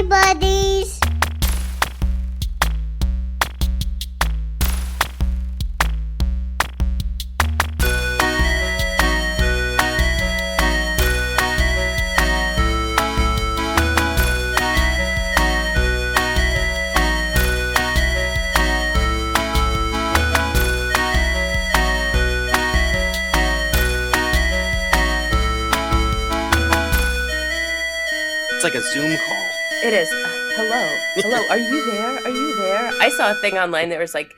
buddies. It's like a Zoom call. It is. Hello. Are you there? I saw a thing online that was like,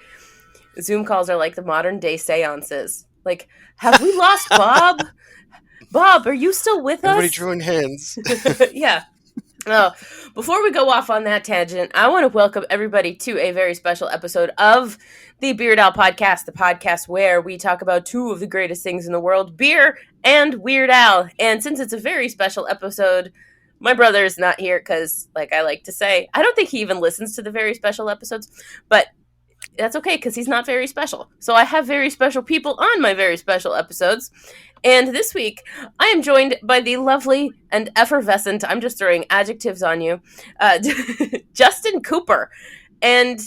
Zoom calls are like the modern day seances. Like, have we lost Bob? Bob, are you still with Everybody us? join hands. Yeah. Oh, before we go off on that tangent, I want to welcome everybody to a very special episode of the Beard Al Podcast, the podcast where we talk about two of the greatest things in the world, beer and Weird Al. And since it's a very special episode, my brother is not here because, like I like to say, I don't think he even listens to the very special episodes, but that's okay because he's not very special. So I have very special people on my very special episodes. And this week, I am joined by the lovely and effervescent, I'm just throwing adjectives on you, Justin Cooper. And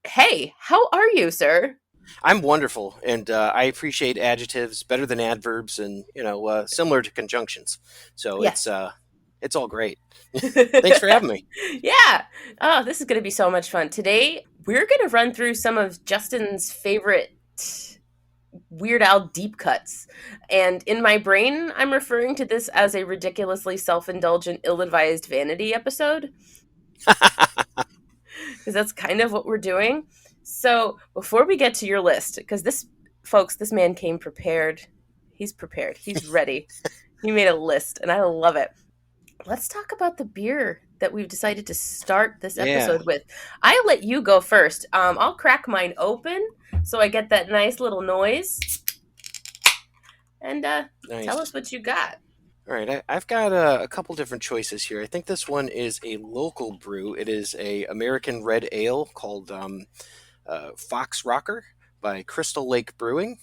hey, how are you, sir? I'm wonderful, and I appreciate adjectives better than adverbs, and similar to conjunctions. So Yes. it's all great. Thanks for having me. Yeah. Oh, this is going to be so much fun. Today, we're going to run through some of Justin's favorite Weird Al deep cuts. And in my brain, I'm referring to this as a ridiculously self-indulgent, ill-advised vanity episode. Because that's kind of what we're doing. So before we get to your list, because this man came prepared. He's prepared. He's ready. He made a list, and I love it. Let's talk about the beer that we've decided to start this episode with. I'll let you go first. I'll crack mine open so I get that nice little noise. And Nice. Tell us what you got. All right, I've got a couple different choices here. I think this one is a local brew. It is a American red ale called Fox Rocker by Crystal Lake Brewing.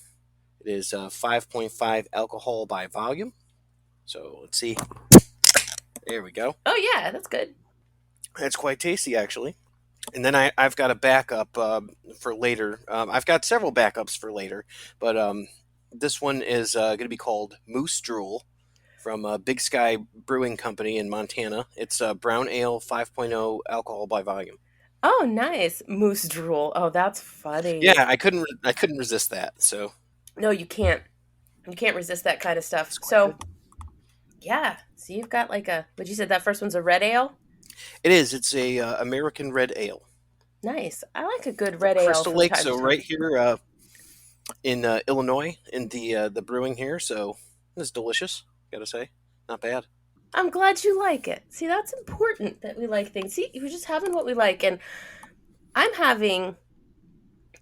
It is 5.5 alcohol by volume. So let's see. There we go. Oh, yeah, that's good. It's quite tasty, actually. And then I've got a backup for later. I've got several backups for later, but this one is going to be called Moose Drool from Big Sky Brewing Company in Montana. It's brown ale, 5.0 alcohol by volume. Oh, nice. Moose drool. Oh, that's funny. Yeah, I couldn't resist that. So No, you can't. You can't resist that kind of stuff. So, yeah. So you've got like what you said, that first one's a red ale? it is. It's a American red ale. Nice. I like a good red ale. Crystal from Lake, time to so time. right here in Illinois, in the brewing here. So it's delicious. Gotta say, not bad. I'm glad you like it. See, that's important that we like things. See, we're just having what we like. And I'm having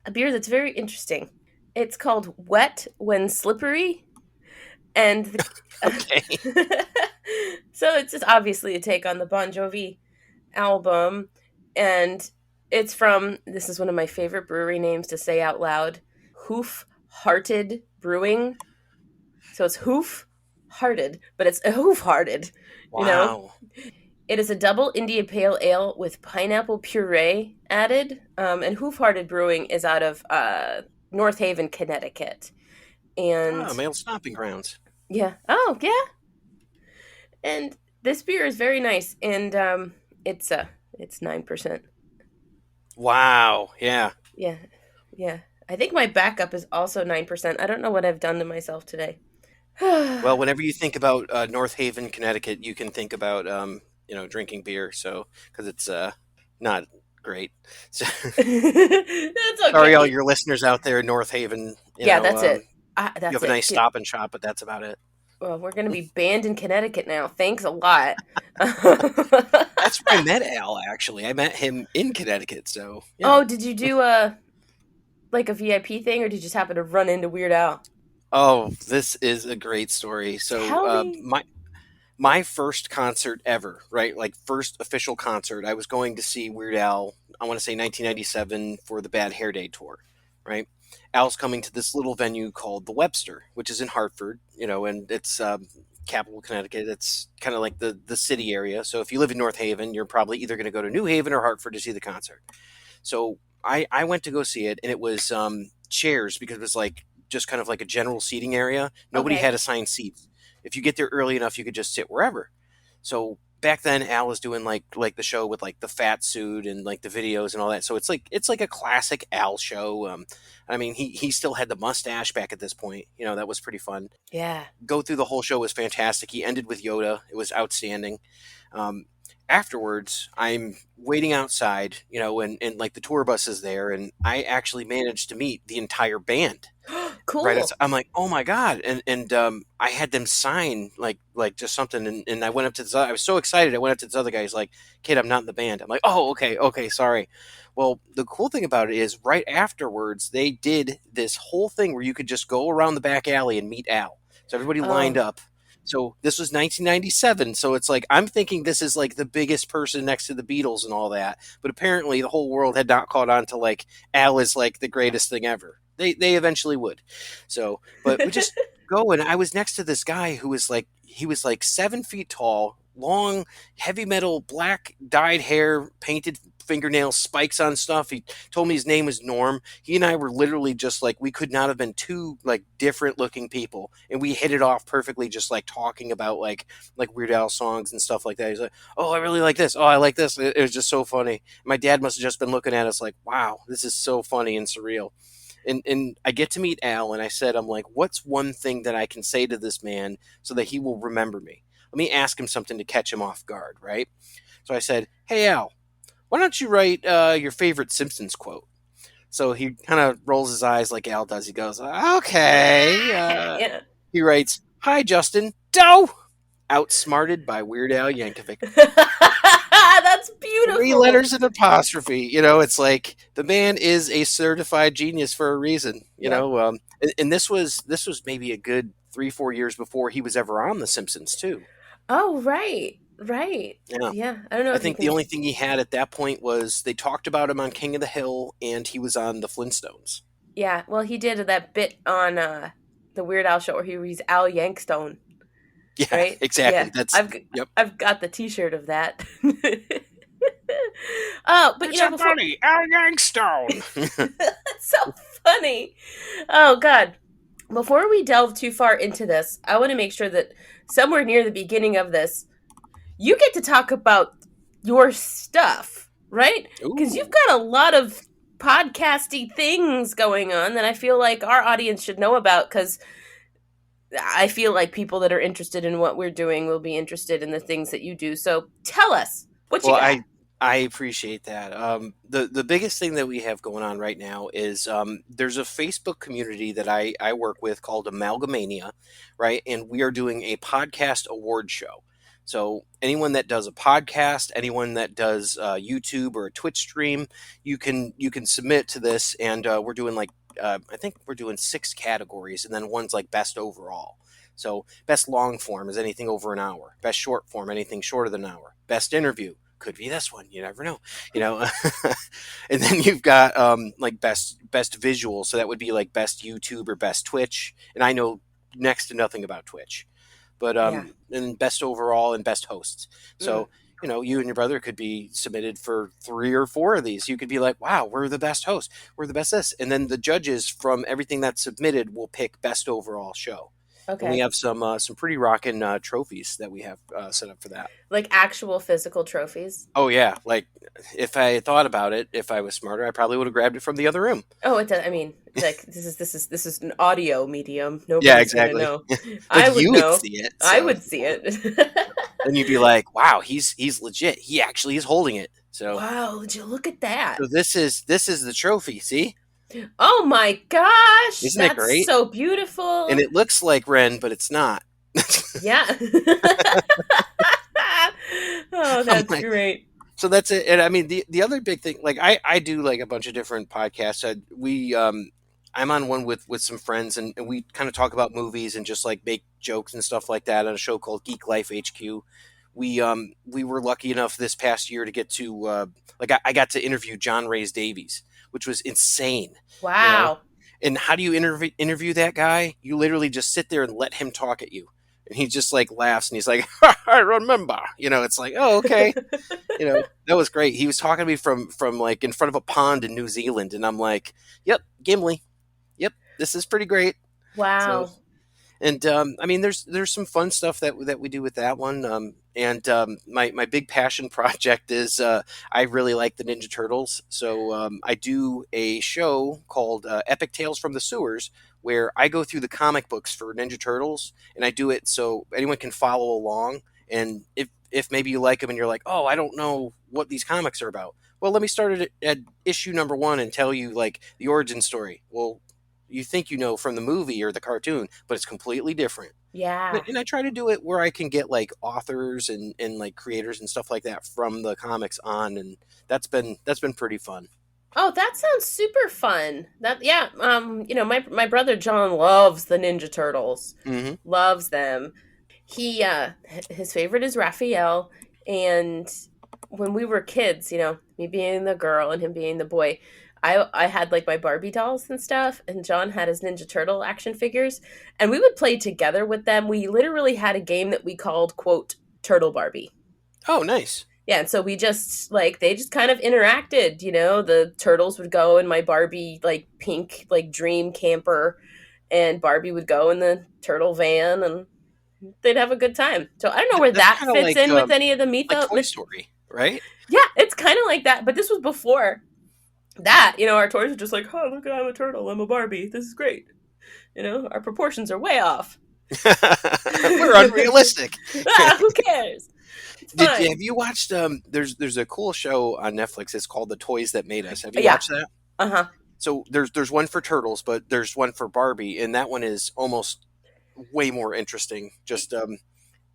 a beer that's very interesting. It's called Wet When Slippery. And Okay. so it's just obviously a take on the Bon Jovi album. And it's from, this is one of my favorite brewery names to say out loud, Hoof Hearted Brewing. So it's Hoof Hearted, but it's a Hoof Hearted. Wow. You know? It is a double India Pale Ale with pineapple puree added. And Hoof Hearted Brewing is out of North Haven, Connecticut. And Male stomping grounds. yeah. Oh, yeah. And this beer is very nice. And it's 9%. Wow. Yeah. Yeah. Yeah. I think my backup is also 9%. I don't know what I've done to myself today. Well, whenever you think about North Haven, Connecticut, you can think about drinking beer. So because it's not great. So, That's okay. sorry, all your listeners out there in North Haven. That's it. That's you have a nice Stop and Shop, but that's about it. Well, we're going to be banned in Connecticut now. Thanks a lot. That's where I met Al, actually. I met him in Connecticut, so... Yeah. Oh, did you do a VIP thing, or did you just happen to run into Weird Al? Oh, this is a great story. So, my first concert ever, right? Like, first official concert, I was going to see Weird Al, I want to say 1997, for the Bad Hair Day tour, right? Al's coming to this little venue called the Webster, which is in Hartford, and it's capital of Connecticut. It's kind of like the city area. So if you live in North Haven, you're probably either going to go to New Haven or Hartford to see the concert. So I went to go see it, and it was chairs because it was like just kind of like a general seating area. Nobody Okay. had assigned seats. If you get there early enough, you could just sit wherever. So back then, Al was doing like the show with like the fat suit and like the videos and all that. So it's like a classic Al show. I mean, he still had the mustache back at this point. That was pretty fun. Yeah. Go through the whole show was fantastic. He ended with Yoda. It was outstanding. Um, Afterwards, I'm waiting outside, and like the tour bus is there, and I actually managed to meet the entire band right outside. Cool. I'm like, oh my god, and I had them sign like just something, and I went up to this. I was so excited. I went up to this other guy. He's like, kid, I'm not in the band. I'm like, oh, okay, sorry. Well, the cool thing about it is, right afterwards, they did this whole thing where you could just go around the back alley and meet Al. So everybody lined Oh. up. So this was 1997. So it's like I'm thinking this is like the biggest person next to the Beatles and all that. But apparently the whole world had not caught on to like Al is like the greatest thing ever. They eventually would. So, but we just go, and I was next to this guy who was like he was like 7 feet tall, long, heavy metal, black dyed hair, painted fingernails, spikes on stuff. He told me his name was Norm. He and I were literally just like we could not have been two like different looking people, and we hit it off perfectly, just like talking about like Weird Al songs and stuff like that. He's like, "Oh, I really like this. Oh, I like this." It was just so funny. My dad must have just been looking at us like, "Wow, this is so funny and surreal." And I get to meet Al, and I said, I'm like, what's one thing that I can say to this man so that he will remember me? Let me ask him something to catch him off guard, right? So I said, hey Al, why don't you write your favorite Simpsons quote? So he kind of rolls his eyes like Al does. He goes, okay. Yeah. He writes, hi Justin, dough, outsmarted by Weird Al Yankovic. That's Three beautiful. letters and apostrophe. It's like the man is a certified genius for a reason. Yep. And this was maybe a good 3-4 years before he was ever on The Simpsons too. Oh, right. Right. Yeah, Yeah. I don't know I if you think the can. only thing he had at that point was they talked about him on King of the Hill, and he was on the Flintstones. Yeah. Well, he did that bit on the Weird Al show where he's Al Yankstone, Yeah, right? exactly. Yeah. That's yep. I've got the T-shirt of that. Oh, but It's a before bunny, Al Yankstone. that's so funny. Oh God. Before we delve too far into this, I want to make sure that somewhere near the beginning of this, you get to talk about your stuff, right? Because you've Ooh. got a lot of podcasty things going on that I feel like our audience should know about because I feel like people that are interested in what we're doing will be interested in the things that you do. So tell us what you Well, got. I appreciate that. The biggest thing that we have going on right now is there's a Facebook community that I work with called Amalga-Mania, right? And we are doing a podcast award show. So anyone that does a podcast, anyone that does YouTube or a Twitch stream, you can submit to this, and we're doing like I think we're doing 6 categories, and then one's like best overall. So best long form is anything over an hour. Best short form, anything shorter than an hour. Best interview could be this one. You never know. You know, and then you've got like best visual. So that would be like best YouTube or best Twitch. And I know next to nothing about Twitch, but Yeah. and best overall and best hosts. Mm, So you and your brother could be submitted for 3 or 4 of these. You could be like, wow, we're the best host. We're the best this. And then the judges from everything that's submitted will pick best overall show. And we okay. have some pretty rocking trophies that we have set up for that. Like actual physical trophies. Oh yeah, like if I had thought about it, if I was smarter, I probably would have grabbed it from the other room. Oh, it does. I mean, like this is an audio medium. Yeah, Nobody's gonna exactly. know. But I would you would know. see it, I so would see it. then you'd be like, "Wow, he's legit. He actually is holding it." So Wow, would you look at that? so this is the trophy. See, Oh my gosh, isn't it that's great? so And beautiful. it looks like Ren, but it's not. Yeah. Oh, I'm that's like, great. so that's it. And I mean, the other big thing, like I do like a bunch of different podcasts. I'm on one with some friends, and we kind of talk about movies and just like make jokes and stuff like that on a show called Geeklife HQ. We were lucky enough this past year to get to like I got to interview John Rhys Davies, which was insane, you know. Wow. And how do you interview that guy? You literally just sit there and let him talk at you. And he just like laughs and he's like, I remember. It's like, oh, okay. That was great. He was talking to me from like in front of a pond in New Zealand, and I'm like, yep, Gimli. Yep, this is pretty great. So, Wow. and I mean, there's some fun stuff that we do with that one. And my big passion project is I really like the Ninja Turtles, so I do a show called Epic Tales from the Sewers, where I go through the comic books for Ninja Turtles, and I do it so anyone can follow along. And if maybe you like them and you're like, oh, I don't know what these comics are about. Well, let me start at issue number one and tell you like the origin story. Well, you think from the movie or the cartoon, but it's completely different. Yeah. And I try to do it where I can get like authors and like creators and stuff like that from the comics on, and that's been pretty fun. Oh, that sounds super fun. That yeah, my brother John loves the Ninja Turtles. Hmm. Loves them. He his favorite is Raphael, and when we were kids, me being the girl and him being the boy, I had like my Barbie dolls and stuff, and John had his Ninja Turtle action figures, and we would play together with them. We literally had a game that we called quote Turtle Barbie. Oh, nice. Yeah, and so we just like they just kind of interacted, the turtles would go in my Barbie like pink like dream camper, and Barbie would go in the turtle van, and they'd have a good time. So I don't know where That's that kind of fits in with any of the like Toy Story, right? yeah, it's kind of like that, but this was before that. Our toys were just like, oh, look, I'm a turtle, I'm a Barbie, this is great. Our proportions are way off. We're unrealistic. Who cares? It's fine. Have you watched? There's a cool show on Netflix. It's called The Toys That Made Us. Have you Yeah. watched that? Uh-huh. So there's one for turtles, but there's one for Barbie, and that one is almost way more interesting. Just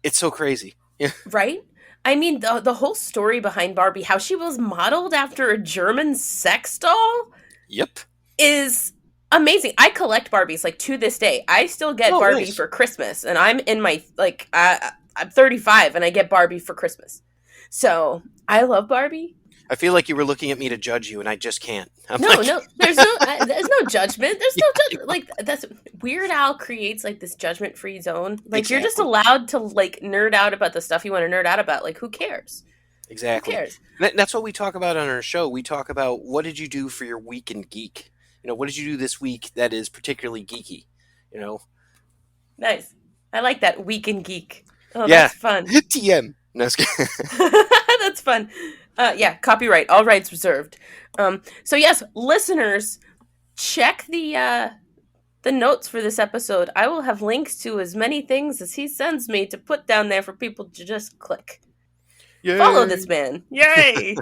it's so crazy. Yeah. Right? I mean, the whole story behind Barbie, how she was modeled after a German sex doll, Yep. is amazing. I collect Barbies like to this day. I still get Oh, Barbie nice. for Christmas, and I'm in my like I'm 35 and I get Barbie for Christmas. So I love Barbie. I feel like you were looking at me to judge you, and I just can't. I'm No, like, no, there's no judgment. There's yeah, no judgment. Like that's Weird Al creates like this judgment free zone. Like you're just exactly, allowed to like nerd out about the stuff you want to nerd out about. Like who cares? Who exactly. cares? That's what we talk about on our show. We talk about what did you do for your week in geek. What did you do this week that is particularly geeky? You know, Nice. I like that weekend geek. Oh, yeah. that's fun. TM. No, just kidding. That's fun. Yeah, copyright, all rights reserved. So yes, listeners, check the notes for this episode. I will have links to as many things as he sends me to put down there for people to just click. Follow Yay. this man. Yay!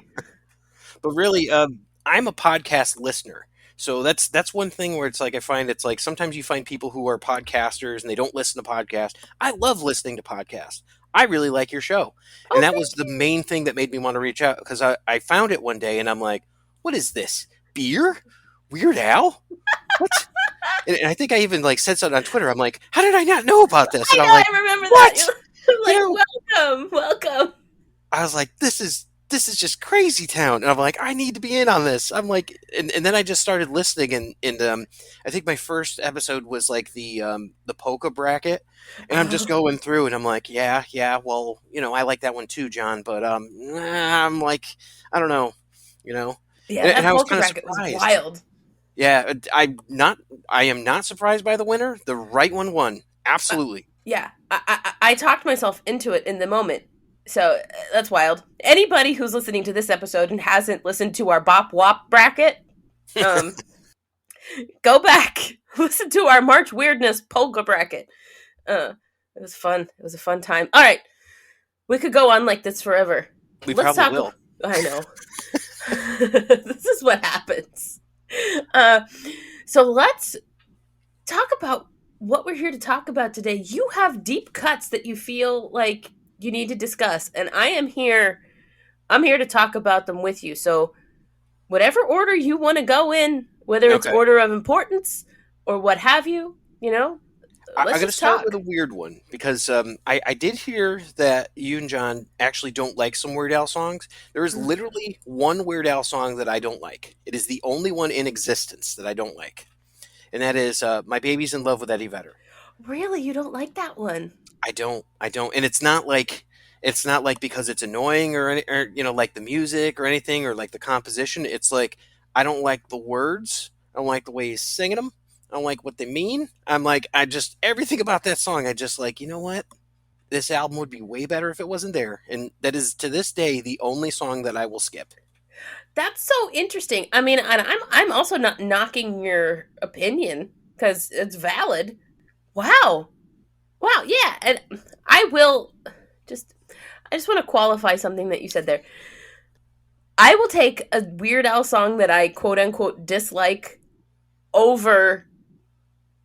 But really, I'm a podcast listener. So that's one thing where it's like I find it's like sometimes you find people who are podcasters and they don't listen to podcasts. I love listening to podcasts. I really like your show. And Oh, that was thank the you. main thing that made me want to reach out because I found it one day and I'm like, what is this? Beer? Weird Al? What? And I think I even like said something on Twitter. I'm like, how did I not know about this? I And know. I'm like, I remember what? that. You're You like, know, welcome, welcome. I was like, this is just crazy town. And I'm like, I need to be in on this. I'm like, and then I just started listening and I think my first episode was like the polka bracket. And I'm just Oh, going through and I'm like, yeah, well, I like that one too, John, but I'm like, I don't know, you know. yeah, And that I was polka kind of bracket was surprised. wild. Yeah, I am not surprised by the winner. The right one won. Absolutely. Yeah, I talked myself into it in the moment. So that's wild. Anybody who's listening to this episode and hasn't listened to our Bop Wop bracket, um, go back, listen to our March Weirdness polka bracket. It was fun. It was a fun time. All right, we could go on like this forever. We Let's probably talk. will. I know. This is what happens. Uh, so let's talk about what we're here to talk about today. You have deep cuts that you feel like you need to discuss, and I am here. I'm here to talk about them with you. So, whatever order you want to go in, whether it's Okay. order of importance or what have you, I'm let's going to just start with talk. a weird one because I did hear that you and John actually don't like some Weird Al songs. There is literally one Weird Al song that I don't like. It is the only one in existence that I don't like, and that is "My Baby's in Love with Eddie Vedder." Really, you don't like that one? I don't, and it's not like because it's annoying or like the music or anything or like the composition. It's like I don't like the words. I don't like the way he's singing them. I don't like what they mean. I'm like I just everything about that song. I just like you know what this album would be way better if it wasn't there, and that is to this day the only song that I will skip. That's so interesting. I mean, and I'm also not knocking your opinion because it's valid. Wow. Wow, yeah. And I will just I just want to qualify something that you said there. I will take a Weird Al song that I quote unquote dislike over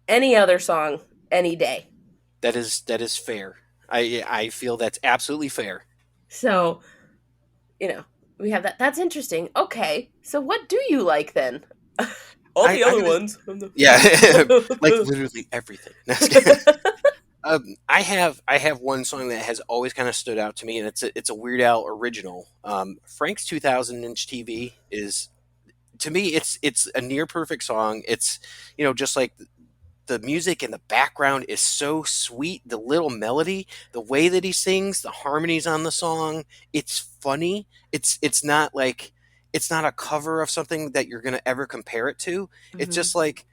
any other song any day. That is fair. I feel that's absolutely fair. So, you know, we have that. That's interesting. Okay. So what do you like then? All I the I other was ones. yeah, like literally everything. I have one song that has always kind of stood out to me, and it's a Weird Al original. Frank's 2000 inch TV is to me it's a near perfect song. It's just like the music in the background is so sweet. The little melody, the way that he sings, the harmonies on the song, it's funny. It's not a cover of something that you're gonna ever compare it to. It's Hmm. just like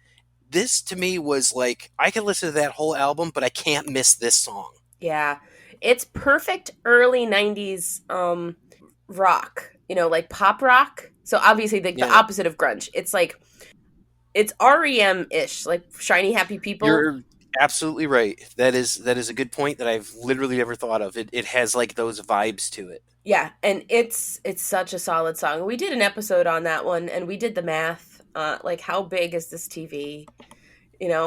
this to me was like I could listen to that whole album, but I can't miss this song. Yeah. It's perfect early 90s rock, like pop rock. So obviously the Yeah, opposite of grunge. It's like it's REM-ish, like Shiny Happy People. you're absolutely right. That is a good point that I've literally never thought of. It has like those vibes to it. Yeah, and it's such a solid song. We did an episode on that one and we did the math. Like how big is this TV?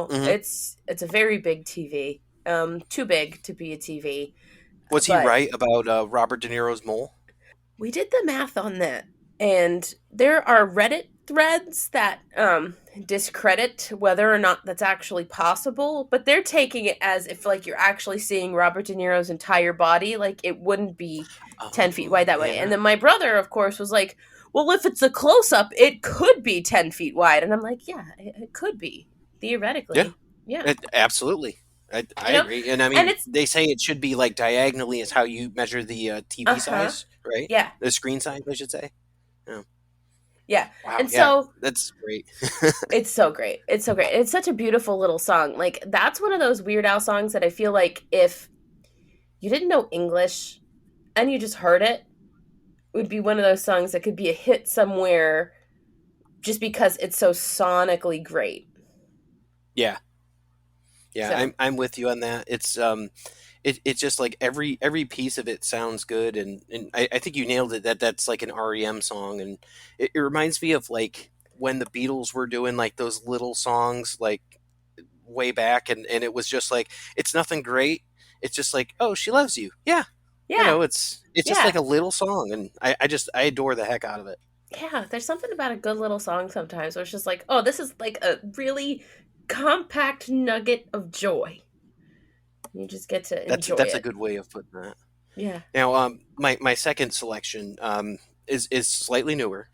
Hmm. It's a very big TV. Too big to be a TV. Was he But right about Robert De Niro's mole? we did the math on that. And there are Reddit threads that discredit whether or not that's actually possible, but they're taking it as if like you're actually seeing Robert De Niro's entire body, like it wouldn't be 10 feet Oh wide that way. And yeah, then my brother, of course, was like, well, if it's a close up, it could be 10 feet wide. And I'm like, yeah, it could be, yeah, theoretically. Yeah. absolutely. I You know? agree, and I And mean it's, they say it should be like diagonally is how you measure the uh TV huh. size, right? Yeah. The screen size, I should say. Yeah. Yeah. Wow. And Yeah, so that's great. it's so great. It's so great. It's such a beautiful little song. Like that's one of those Weird Al songs that I feel like if you didn't know English and you just heard it, would be one of those songs that could be a hit somewhere just because it's so sonically great. Yeah, yeah. So, I'm with you on that. It's just like every piece of it sounds good, and I think you nailed it. That's like an REM song, and it reminds me of like when the Beatles were doing like those little songs like way back, and it was just like it's nothing great. It's just like oh she loves you, yeah. yeah. It's just like Yeah. a little song, and I adore the heck out of it. Yeah, there's something about a good little song sometimes where it's just like, "Oh, this is like a really compact nugget of joy." You just get to enjoy That's a it. good way of putting that. Yeah. Now, my second selection is slightly newer.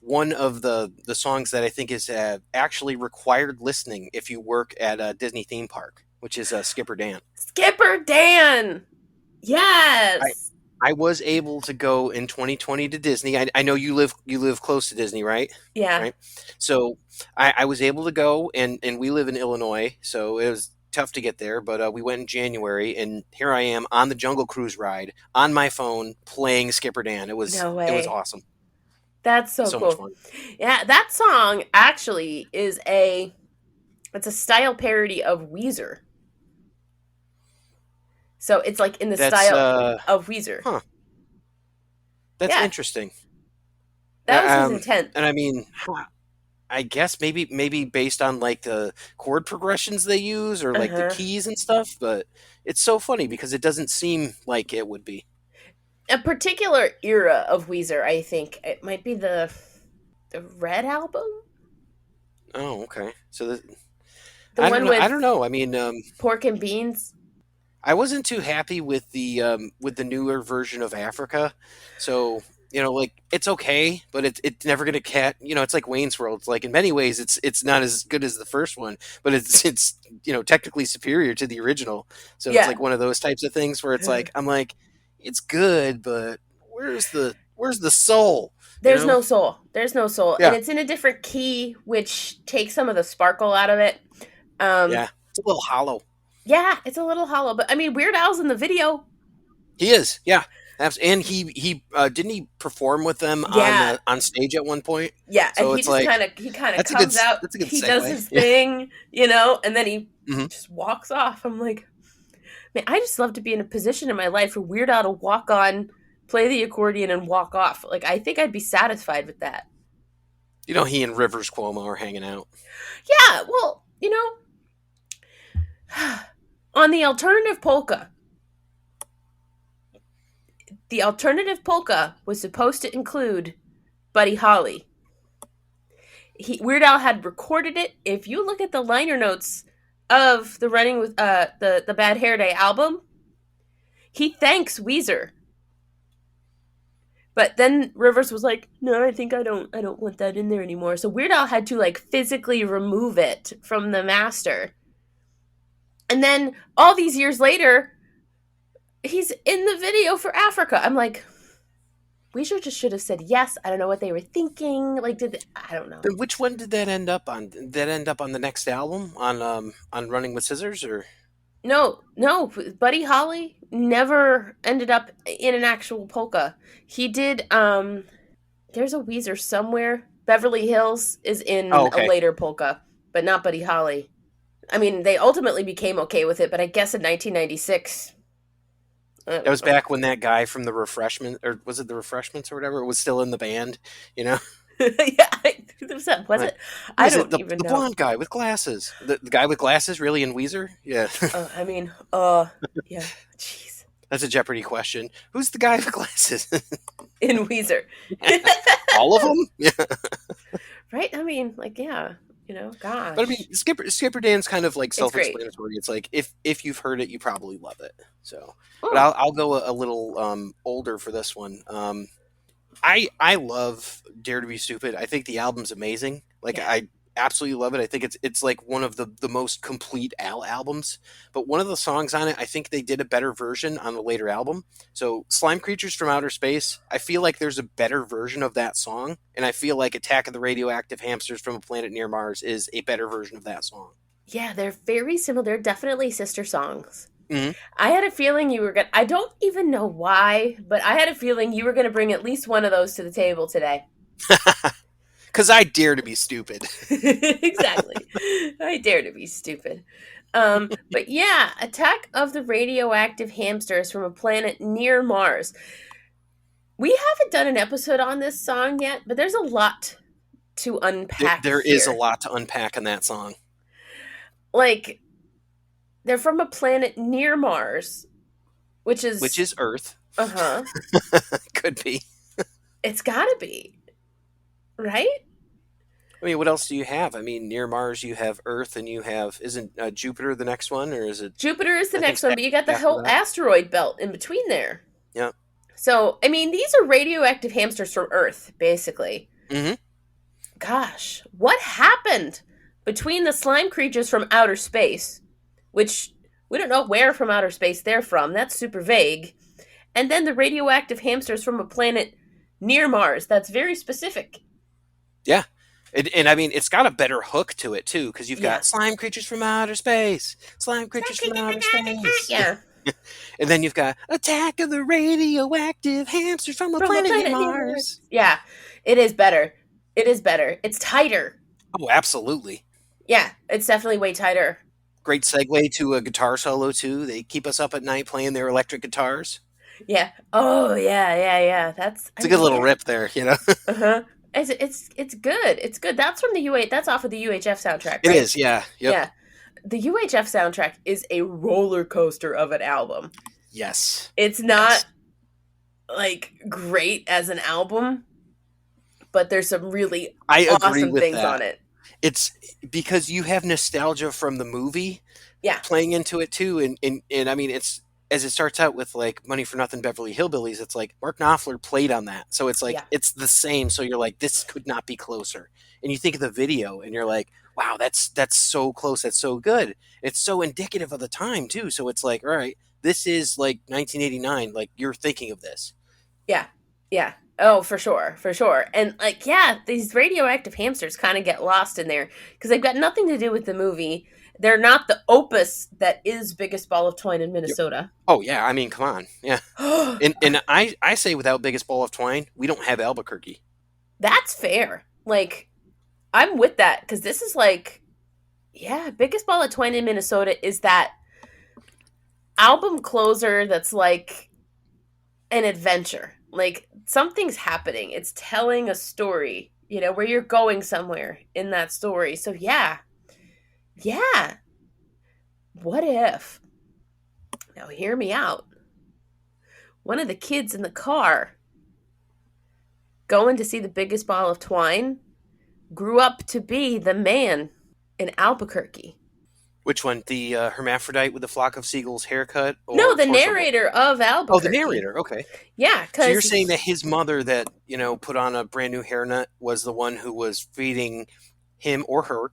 One of the songs that I think is actually required listening if you work at a Disney theme park, which is Skipper Dan. Skipper Dan. I Yes. I was able to go in 2020 to Disney. I know you live close to Disney, right? Yeah. Right. So I was able to go, and we live in Illinois, so it was tough to get there. But we went in January, and here I am on the Jungle Cruise ride on my phone playing Skipper Dan. No It was way. awesome. That's so So much cool. fun. Yeah, that song actually is it's a style parody of Weezer. So it's like in the That's style of Weezer. huh. That's Yeah, interesting. that was his Um, intent. and I mean, I guess maybe based on like the chord progressions they use or like the Uh-huh. keys and stuff, but it's so funny because it doesn't seem like it would be. A particular era of Weezer, I think. It might be the Red album? Oh, okay. So The one I don't with know. I mean, pork and beans? I wasn't too happy with the newer version of Africa. So like it's okay, but it's never gonna cat. It's like Wayne's World. It's like in many ways, it's not as good as the first one, but it's technically superior to the original. So it's Yeah. like one of those types of things where it's like I'm like, it's good, but where's the soul? You There's know? no soul. There's no soul. And Yeah, it's in a different key, which takes some of the sparkle out of it. Um, yeah. It's a little hollow. yeah, it's a little hollow. But I mean, Weird Al's in the video. He is, yeah. And he didn't he perform with them on Yeah. the on stage at one point. Yeah. And So it's like he kind of that's a good comes out, that's a good he does segue. his Yeah. thing, and then he Hmm. just walks off. I'm like, man, I just love to be in a position in my life for Weird Al to walk on, play the accordion, and walk off. Like, I think I'd be satisfied with that. He and Rivers Cuomo are hanging out. Yeah, well, on the alternative polka was supposed to include Buddy Holly. Weird Al had recorded it. If you look at the liner notes of the Running with the Bad Hair Day album, he thanks Weezer. But then Rivers was like, "No, I don't want that in there anymore." So Weird Al had to like physically remove it from the master. And then all these years later, he's in the video for Africa. I'm like, should have said yes. I don't know what they were thinking. Like, I don't know. Then which one did that end up on? Did that end up on the next album on Running with Scissors or? No, Buddy Holly never ended up in an actual polka. He did. There's a Weezer somewhere. Beverly Hills is Oh, in a okay. later polka, but not Buddy Holly. I mean, they ultimately became okay with it, but I guess in 1996, I That was don't know. back when that guy from the Refreshment, or was it the Refreshments or whatever, was still in the band. You know, Yeah, was Like, it? who I is it? don't The even the know. blonde guy with glasses. The guy with glasses, really in Weezer? Yeah, I mean, yeah, jeez, that's a Jeopardy question. Who's the guy with glasses? in Weezer, All of them? Yeah. right? I mean, like, yeah, But I mean, gosh, Skipper Dan's kind of like it's great. self-explanatory. It's like if you've heard it, you probably love it. So, but Mm, I'll go a little older for this one. I love Dare to Be Stupid. I think the album's amazing. Like yeah, I absolutely love it. I think it's like one of the most complete Al albums. But one of the songs on it, I think they did a better version on the later album. So Slime Creatures from Outer Space, I feel like there's a better version of that song, and I feel like Attack of the Radioactive Hamsters from a Planet Near Mars is a better version of that song. yeah, they're very similar. They're definitely sister songs. Hmm. I had a feeling you were gonna. I don't even know why, but I had a feeling you were gonna bring at least one of those to the table today. Because I dare to be stupid. Exactly. I dare to be stupid. But yeah, Attack of the Radioactive Hamsters from a Planet Near Mars. We haven't done an episode on this song yet, but there's a lot to unpack There is a here. lot to unpack in that song, Like, they're from a planet near Mars, which which is, is Earth. uh huh, Could be. it's gotta be, right? I mean, what else do you have? I mean, near Mars, you have Earth, and you have isn't Jupiter the next one, or is it? Jupiter is the I think next one, but you got the after whole that. asteroid belt in between there. Yeah. So, I mean, these are radioactive hamsters from Earth, basically. Hmm. Gosh, what happened between the slime creatures from outer space, which we don't know where from outer space they're from, that's super vague, and then the radioactive hamsters from a planet near Mars, that's very specific. Yeah. And I mean, it's got a better hook to it too, because you've Yeah. got slime creatures from outer space, slime creatures from outer space, Yeah. and then you've got attack of the radioactive hamsters from a From a planet near planet near Mars. Mars. Yeah. It is better. It is better. It's tighter. Oh, absolutely. Yeah, it's definitely way tighter. Great segue to a guitar solo too. They keep us up at night playing their electric guitars. Yeah. Oh, yeah, yeah, yeah. It's a good little rip there. Uh-huh. It's good. It's good. That's from the UH. That's off of the UHF soundtrack, It right? is, yeah. Yep. Yeah. The UHF soundtrack is a roller coaster of an album. Yes. It's not Yes. like great as an album, but there's some really I agree awesome with things that. on it. It's because you have nostalgia from the movie Yeah. playing into it too, and I mean, it's as it starts out with like Money for Nothing Beverly Hillbillies, it's like Mark Knopfler played on that. So it's like Yeah. it's the same. So you're like, this could not be closer. And you think of the video and you're like, wow, that's so close, that's so good. It's so indicative of the time too. So it's like, all right, this is like 1989, like you're thinking of this. Yeah. Yeah. Oh, for sure. For sure. And like, yeah, these radioactive hamsters kind of get lost in there because they've got nothing to do with the movie. They're not the opus that is Biggest Ball of Twine in Yep. Minnesota. Oh yeah, I mean, come on. Yeah. And I say without Biggest Ball of Twine, we don't have Albuquerque. That's fair. Like, I'm with that because this is like, yeah, Biggest Ball of Twine in Minnesota is that album closer that's like an adventure. Like, something's happening. It's telling a story, where you're going somewhere in that story. So, yeah, yeah. What if, now hear me out, one of the kids in the car going to see the Biggest Ball of Twine grew up to be the man in Albuquerque? Which one? The hermaphrodite with the flock of seagulls haircut No, or the torso boy? narrator of Oh, the Albuquerque. narrator. Okay. Yeah, So you're because saying that his mother that, put on a brand new hairnet was the one who was feeding him or her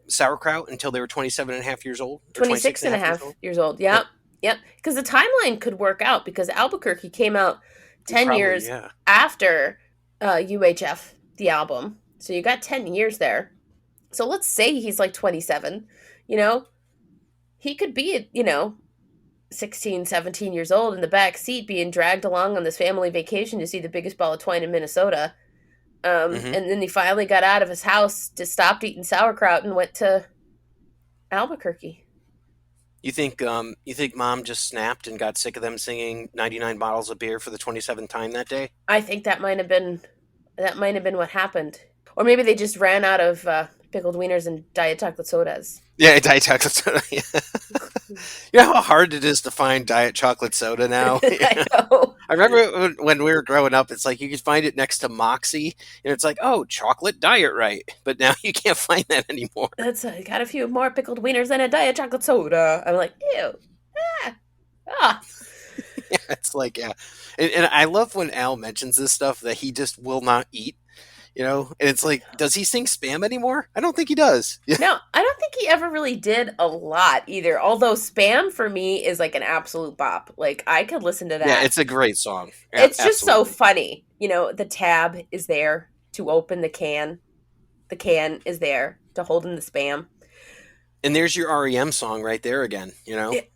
sauerkraut until they were 27 and a half years old or 26 26 and and a a half years half old? years old. Yep. Yep. Yep. Because the timeline could work out because Albuquerque came out 10 Probably, years yeah. after UHF, the album. So you got 10 years there. So let's say he's like 27, you know, he could be, 16, 17 years old in the back seat being dragged along on this family vacation to see the Biggest Ball of Twine in Minnesota. Hmm. And then he finally got out of his house, just stopped eating sauerkraut and went to Albuquerque. You think mom just snapped and got sick of them singing 99 bottles of beer for the 27th time that day? I think that might have been what happened, or maybe they just ran out of pickled wieners and diet chocolate sodas. Yeah, Diet Chocolate Soda. Yeah. You know how hard it is to find Diet Chocolate Soda now? I know. I remember when we were growing up, it's like you could find it next to Moxie, and it's like, oh, chocolate diet right. But now you can't find that anymore. That's got a few more pickled wieners than a diet chocolate soda. I'm like, ew, ah, ah. Yeah, it's like, yeah. And I love when Al mentions this stuff that he just will not eat, And it's like, does he sing Spam anymore? I don't think he does. Yeah, No, I don't think he ever really did a lot either. Although Spam for me is like an absolute bop. Like I could listen to yeah, that. it's a great song. Yeah, It's just so absolutely. funny. The tab is there to open the can. The can is there to hold in the spam. And there's your REM song right there again.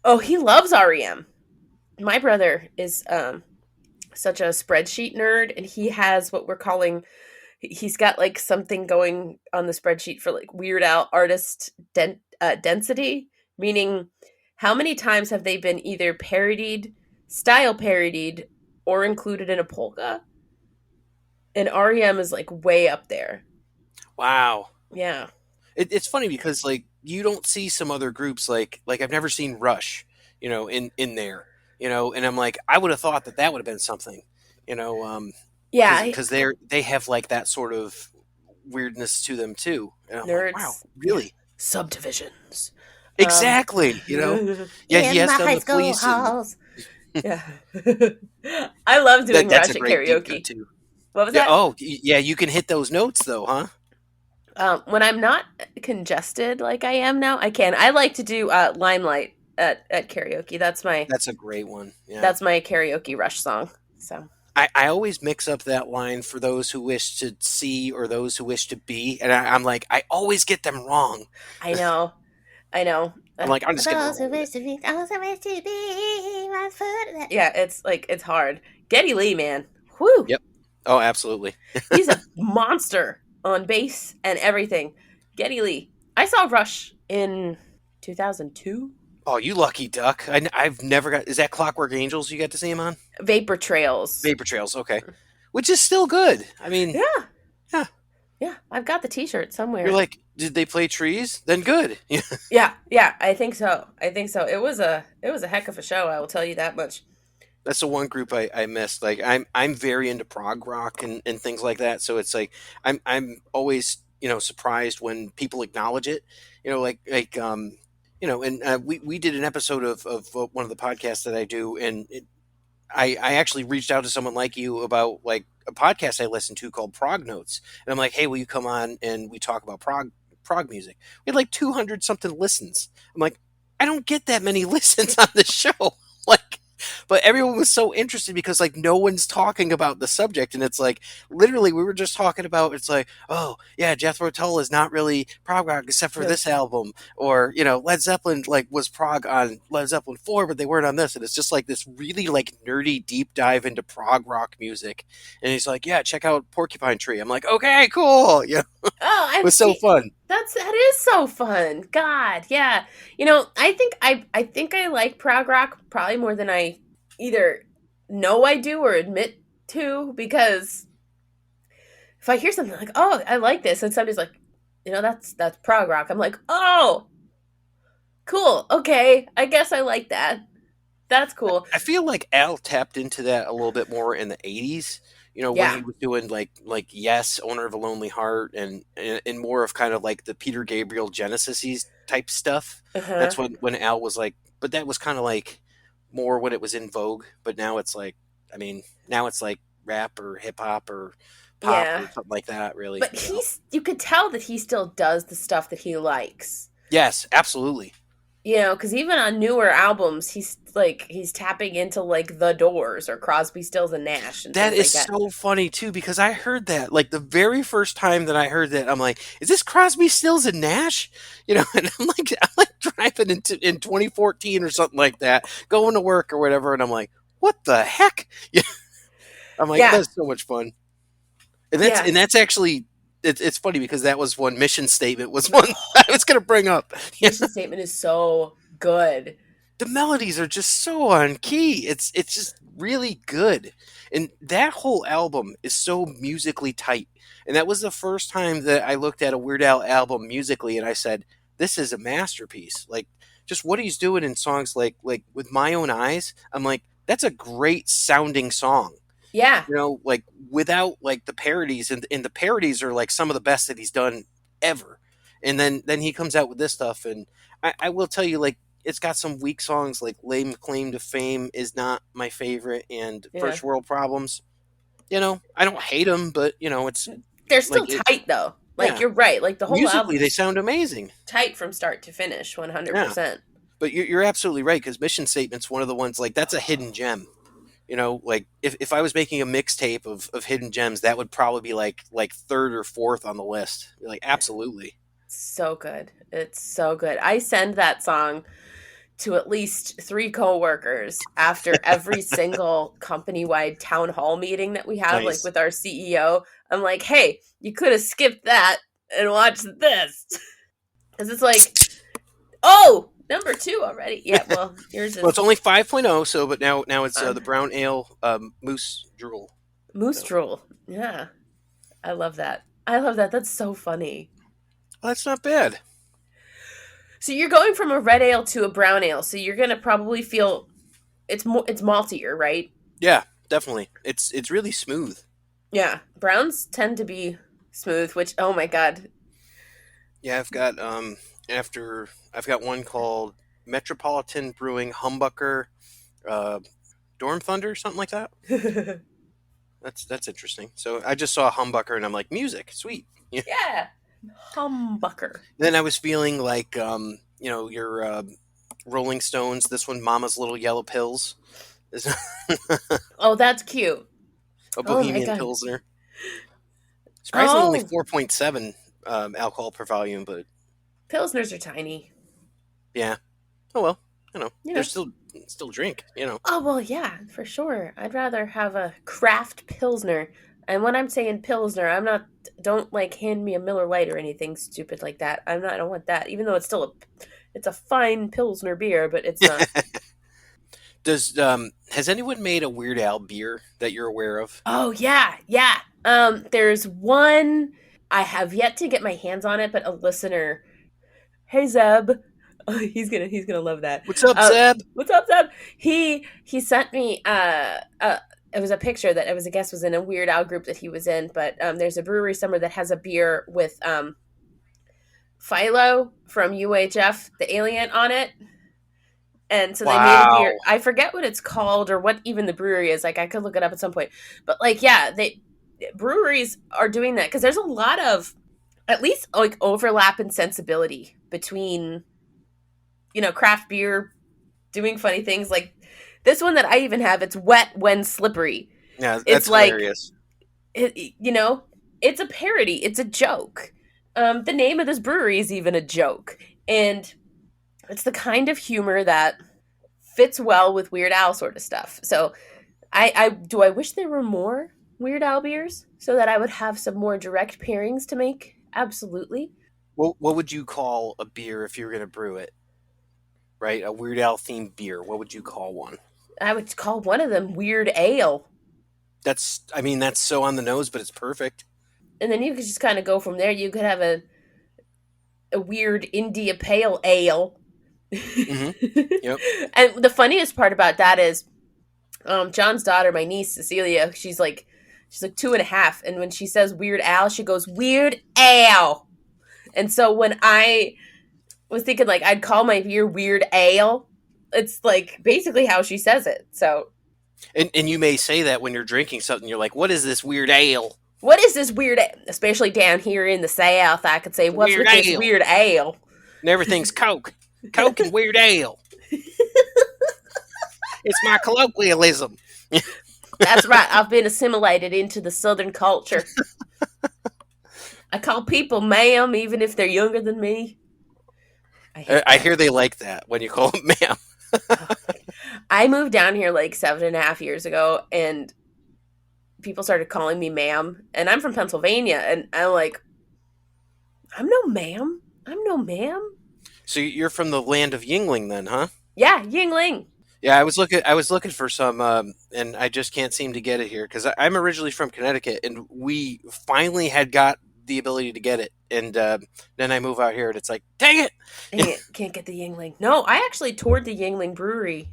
Oh, he loves REM. My brother is such a spreadsheet nerd, and he has what we're calling. He's got like something going on the spreadsheet for like Weird Al artist density, meaning how many times have they been either parodied, style parodied, or included in a polka? And REM is like way up there. Wow. Yeah. It's funny because like you don't see some other groups like I've never seen Rush, in there, and I'm like I would have thought that would have been something, you know, um, Yeah, because they have like that sort of weirdness to them too, and I'm like wow, nerds. Yeah. really, Subdivisions. Um exactly. Yeah, he in has my done high the school police, and halls. Yeah. I love doing that's a Rush at great beat cut karaoke. too. What was Yeah. that? Oh, yeah. You can hit those notes though, huh? When I'm not congested like I am now, I can. I like to do Limelight at karaoke. That's a great one. Yeah. That's my karaoke Rush song. So I always mix up that line for those who wish to see or those who wish to be, and I'm like I always get them wrong. I know. I know. I'm like I'm For just gonna those roll who with it. wish to be, those who wish to be my foot. Yeah, it's like it's hard. Geddy Lee, man. Whew. Yep. Oh, absolutely. He's a monster on bass and everything. Geddy Lee. I saw Rush in 2002. Oh, you lucky duck. I've never got. Is that Clockwork Angels you got to see him on? Vapor Trails. Vapor Trails. Okay, which is still good. I mean, Yeah, yeah. yeah. I've got the T-shirt You're somewhere. like, did they play trees? Then good. Yeah. Yeah, yeah. I think so. I think so. It was a heck of a show. I will tell you that much. That's the one group I missed. Like I'm very into prog rock and things like that. So it's like I'm always surprised when people acknowledge it. Like And we did an episode of one of the podcasts that I do, and I actually reached out to someone like you about like a podcast I listen to called Prog Notes, and I'm like, hey, will you come on and we talk about prog music? We had like 200 something listens. I'm like, I don't get that many listens on the show, like. But everyone was so interested because like no one's talking about the subject, and it's like literally we were just talking about it's like, oh yeah, Jethro Tull is not really prog rock except for No. this album, or Led Zeppelin like was prog on Led Zeppelin 4, but they weren't on this, and it's just like this really like nerdy deep dive into prog rock music. And he's like, yeah, check out Porcupine Tree. I'm like, okay, cool. Oh, It I've was so seen. fun. That is so fun. God, yeah. I think I like prog rock probably more than I either know I do or admit to, because if I hear something like, "Oh, I like this," and somebody's like, that's prog rock," I'm like, "Oh, cool. Okay, I guess I like that. That's cool." I feel like Al tapped into that a little bit more in the '80s. When Yeah. he was doing like Yes, Owner of a Lonely Heart, and more of kind of like the Peter Gabriel Genesis type stuff. Uh huh. That's when Al was like, but that was kind of like more when it was in vogue. But now it's like, I mean, now it's like rap or hip hop or pop Yeah. or something like that. Really. But you could tell that he still does the stuff that he likes. Yes, absolutely. Because even on newer albums, he's tapping into like The Doors or Crosby, Stills and Nash and That things is like that. so funny too because I heard that like the very first time that I heard that I'm like, is this Crosby, Stills and Nash? And I'm like driving in 2014 or something like that, going to work or whatever, and I'm like, what the heck? Yeah, I'm like, Yeah, that's so much fun, and that's yeah. and that's actually it's funny because that was one mission statement was one I was gonna bring up. Yeah, Mission Statement is so good. the melodies are just so on key. It's just really good. And that whole album is so musically tight. And that was the first time that I looked at a Weird Al album musically and I said, this is a masterpiece. Like just what he's doing in songs like With My Own Eyes, I'm like, that's a great sounding song. Yeah, Like without like the parodies, and the parodies are like some of the best that he's done ever. And then he comes out with this stuff, and I will tell you, like, it's got some weak songs, like Lame Claim to Fame is not my favorite, and yeah. First World Problems. I don't hate them, but it's They're like still tight though. Like yeah, you're right. Like the whole musically they album's sound amazing. tight from start to finish, one hundred Yeah, percent. but you're absolutely right because Mission Statement's one of the ones like that's a hidden gem. Like if I was making a mixtape of hidden gems, that would probably be like third or fourth on the list. Like absolutely. So good. It's so good. I send that song to at least three coworkers after every single company-wide town hall meeting that we have, like Nice. with our CEO. I'm like, hey, you could have skipped that and watched this. Because it's like, oh, number two already. Yeah, well, yours Well, it's is only 5.0, so but now it's fun. the brown ale moose drool. Moose So drool. Yeah, I love that. I love that. That's so funny. well, that's not bad. So you're going from a red ale to a brown ale. So you're gonna probably feel it's maltier, right? Yeah, definitely. It's really smooth. Yeah, browns tend to be smooth. Which, oh my god. Yeah, I've got one called Metropolitan Brewing Humbucker uh, Dorm Thunder, something like that. That's interesting. So I just saw Humbucker and I'm like, music, sweet. Yeah. Yeah, humbucker. Then I was feeling like your Rolling Stones. This one, Mama's Little Yellow Pills, is Oh, that's cute. a Oh my Bohemian god. Pilsner. Surprisingly, only Oh, 4.7 alcohol per volume, but pilsners are tiny. yeah. Oh well, You they're know. still drink. Oh well, yeah, for sure. I'd rather have a craft pilsner. And when I'm saying pilsner, I'm not. Don't like hand me a Miller Lite or anything stupid like that. I'm not. I don't want that. Even though it's a fine pilsner beer, but it's not. Does has anyone made a Weird Al beer that you're aware of? Oh yeah, yeah. There's one I have yet to get my hands on it, but a listener. Hey Zeb, oh, he's gonna love that. What's up, Zeb? What's up, Zeb? He sent me it was a picture that it was, I guess, was in a Weird Al group that he was in. But there's a brewery somewhere that has a beer with Philo from UHF, the alien, on it. And so they made a beer. Wow. I forget what it's called or what even the brewery is. Like, I could look it up at some point. But like, yeah, they breweries are doing that because there's a lot of at least like overlap in sensibility between craft beer doing funny things like this one that I even have. It's wet when slippery. Yeah, It's that's like hilarious. it's a parody. It's a joke. The name of this brewery is even a joke, and it's the kind of humor that fits well with Weird Al sort of stuff. So I wish there were more Weird Al beers so that I would have some more direct pairings to make. Absolutely. What would you call a beer if you were going to brew it? Right, a Weird Al themed beer. What would you call one? I would call one of them Weird Ale. I mean, that's so on the nose, but it's perfect. And then you could just kind of go from there. You could have a weird India Pale Ale. Mm-hmm. Yep. And the funniest part about that is John's daughter, my niece Cecilia, she's like 2.5, and when she says Weird Al, she goes Weird Al. And so when I was thinking like I'd call my beer Weird Ale, it's like basically how she says it. So And you may say that when you're drinking something, you're like, "What is this weird ale?" what is this weird? Especially down here in the South, I could say, It's a "What's weird with this ale. weird ale?" And everything's Coke, Coke and weird ale. It's my colloquialism. That's right. I've been assimilated into the Southern culture. I call people ma'am, even if they're younger than me. I hate I that. hear they like that when you call them ma'am. Oh, I moved down here like 7.5 years ago, and people started calling me ma'am. And I'm from Pennsylvania, and I'm like, I'm no ma'am. I'm no ma'am. So you're from the land of Yingling, then, huh? Yeah, Yingling. Yeah, I was looking. I was looking for some, and I just can't seem to get it here because I'm originally from Connecticut, and we finally had got the ability to get it, and then I move out here, and it's like, dang it! Dang it, can't get the Yingling. No, I actually toured the Yingling Brewery.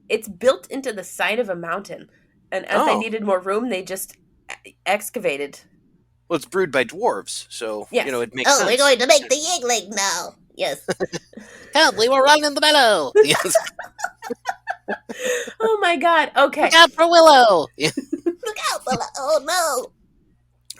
It's built into the side of a mountain, and as they Oh, needed more room, they just excavated. well, it's brewed by dwarves, so Yes. it makes Oh, we're sense. going to make the Yingling now. Yes. Help! We were running in the meadow. Yes. Oh my god. Look Okay. out for Willow. Yeah. Look out, fella. Oh, no.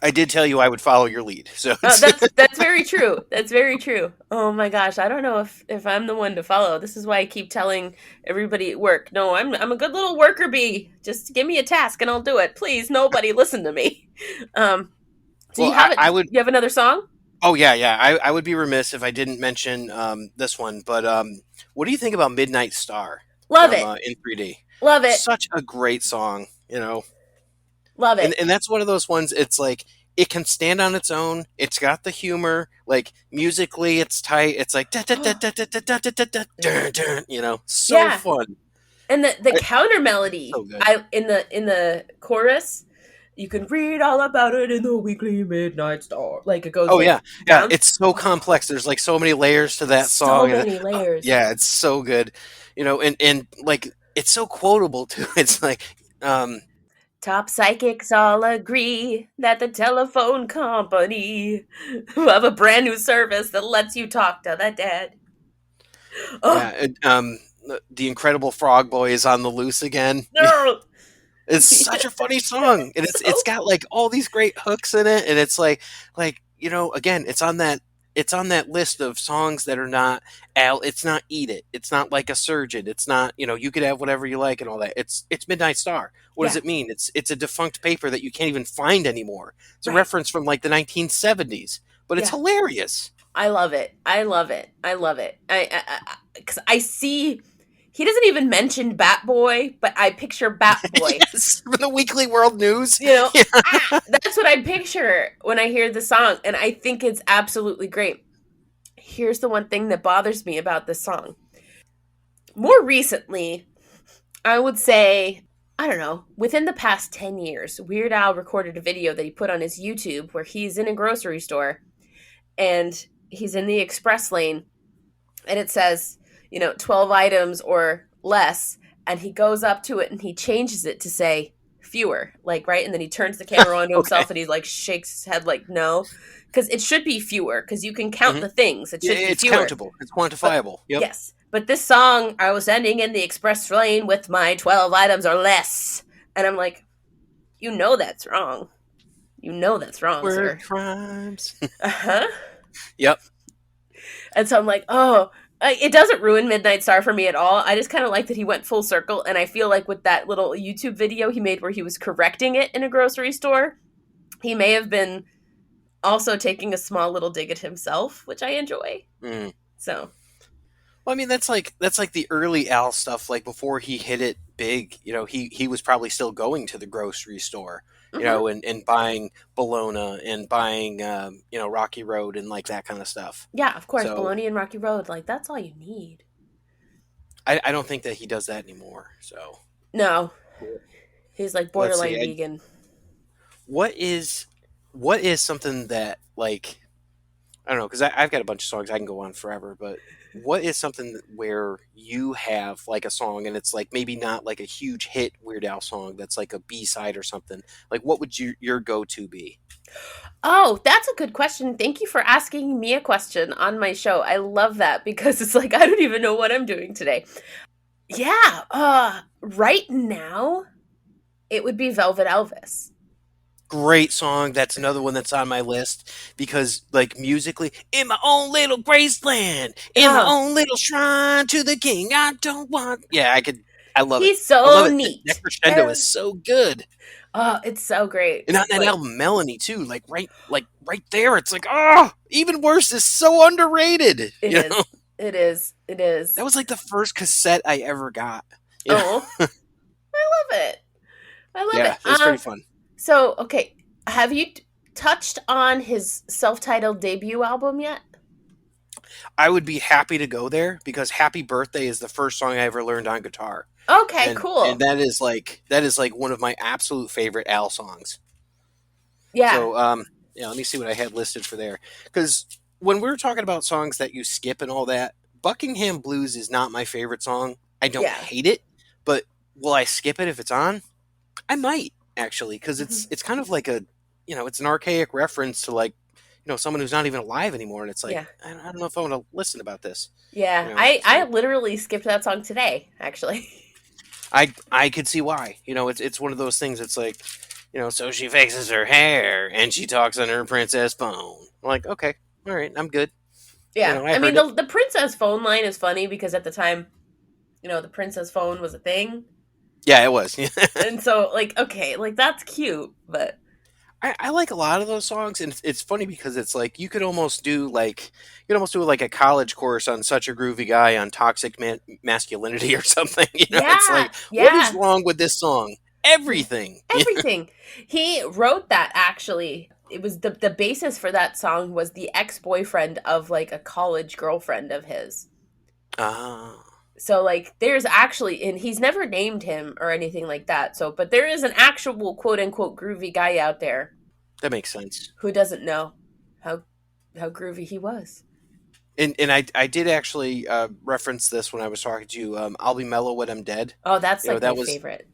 I did tell you I would follow your lead, so That's very true. That's very true. Oh my gosh, I don't know if I'm the one to follow. This is why I keep telling everybody at work. No, I'm a good little worker bee. Just give me a task and I'll do it. Please, nobody listen to me. So well, you have it. I would. You have another song? Oh yeah, yeah. I would be remiss if I didn't mention this one. But what do you think about Midnight Star Love from it. In 3D? Love it. Such a great song, Love it. and that's one of those ones. It's like it can stand on its own. It's got the humor. Like musically, it's tight. It's like da, da, da, da, da, da, da, da, da, da, dun, dun, so Yeah. fun. And the I- counter melody, So good. I in the chorus, you can read all about it in the weekly Midnight Star. Like it goes Oh like yeah, yeah. down. It's so complex. There's like so many layers to that So song, and many layers. yeah, it's so good. And like it's so quotable too. It's like, Top psychics all agree that the telephone company will have a brand new service that lets you talk to the dead. Oh, yeah, the Incredible Frog Boy is on the loose again. no. It's such a funny song, and it's got like all these great hooks in it, and it's like again, it's on that list of songs that are not it's not Eat It, it's not like a Surgeon, it's not you could have whatever you like and all that. It's Midnight Star. What does Yeah, it mean? It's a defunct paper that you can't even find anymore. It's a right. reference from like the 1970s, but it's Yeah. hilarious. I love it. I love it. I love it. Because I see he doesn't even mention Bat Boy, but I picture Bat Boy. Yes, from the Weekly World News. You know, Yeah. that's what I picture when I hear the song, and I think it's absolutely great. Here's the one thing that bothers me about this song. More recently, I would say, I don't know, within the past 10 years, Weird Al recorded a video that he put on his YouTube where he's in a grocery store and he's in the express lane and it says, 12 items or less. And he goes up to it and he changes it to say fewer, like, right? And then he turns the camera onto Okay. himself and he like shakes his head like no, because it should be fewer, because you can count Mhm. the things. It should be It's fewer. countable. It's But quantifiable. Yep. yes, but this song, I was ending in the express lane with my 12 items or less, and I'm like, you know that's wrong. You know that's wrong, Word sir. crimes. Uh-huh. Yep. And so I'm like, oh, it doesn't ruin Midnight Star for me at all. I just kind of like that he went full circle, and I feel like with that little YouTube video he made where he was correcting it in a grocery store, he may have been also taking a small little dig at himself, which I enjoy. Mm. So, Well, I mean, that's like the early Al stuff. Like before he hit it big, he was probably still going to the grocery store, mhm. and buying bologna and buying Rocky Road and like that kind of stuff. Yeah, of course, So Bologna and Rocky Road, like that's all you need. I don't think that he does that anymore. So No, he's like let's borderline see. vegan. What is something that, like, I don't know, because I've got a bunch of songs I can go on forever, but what is something where you have like a song and it's like maybe not like a huge hit Weird Al song that's like a B-side or something? Like, what would your go-to be? Oh, that's a good question. Thank you for asking me a question on my show. I love that because it's like I don't even know what I'm doing today. Yeah, right now it would be Velvet Elvis. Great song. That's another one that's on my list because, like, musically, in my own little Graceland, in my Oh, own little shrine to the king, I don't want. Yeah, I love it. he's I love so it. That neat. crescendo is so good. Oh, it's so great. And on that But album, Melanie too, like right there, it's like, oh, even worse is so underrated. it You is. know, It is. It is. that was like the first cassette I ever got. Oh, I love it. I love Yeah, it. it's pretty fun. So, okay, have you touched on his self-titled debut album yet? I would be happy to go there because "Happy Birthday" is the first song I ever learned on guitar, Okay, and cool. that is like one of my absolute favorite Al songs. Yeah, So, yeah, let me see what I had listed for there. Because when we were talking about songs that you skip and all that, Buckingham Blues is not my favorite song. I don't yeah. hate it, but will I skip it if it's on? I might actually, because Mhm. it's kind of like it's an archaic reference to like someone who's not even alive anymore, and it's like Yeah. I don't know if I want to listen about this. Yeah, I So literally skipped that song today, actually. I could see why. It's one of those things. It's like so she fixes her hair and she talks on her princess phone. I'm like, okay, all right, I'm good. Yeah, I I mean heard it. the princess phone line is funny because at the time, the princess phone was a thing, Yeah, it was. and so like okay, like that's cute, but I like a lot of those songs, and it's funny because it's like you could almost do like a college course on Such a Groovy Guy on toxic masculinity or something. It's yeah, like, what is yeah, wrong with this song? Everything. everything. He wrote that actually. It was the basis for that song was the ex-boyfriend of like a college girlfriend of his. Ah, So like there's actually and he's never named him or anything like that. So but there is an actual quote unquote groovy guy out there that makes sense. who doesn't know how groovy he was. And I did actually reference this when I was talking to you. I'll be mellow when I'm dead. Oh, that's like my That was favorite.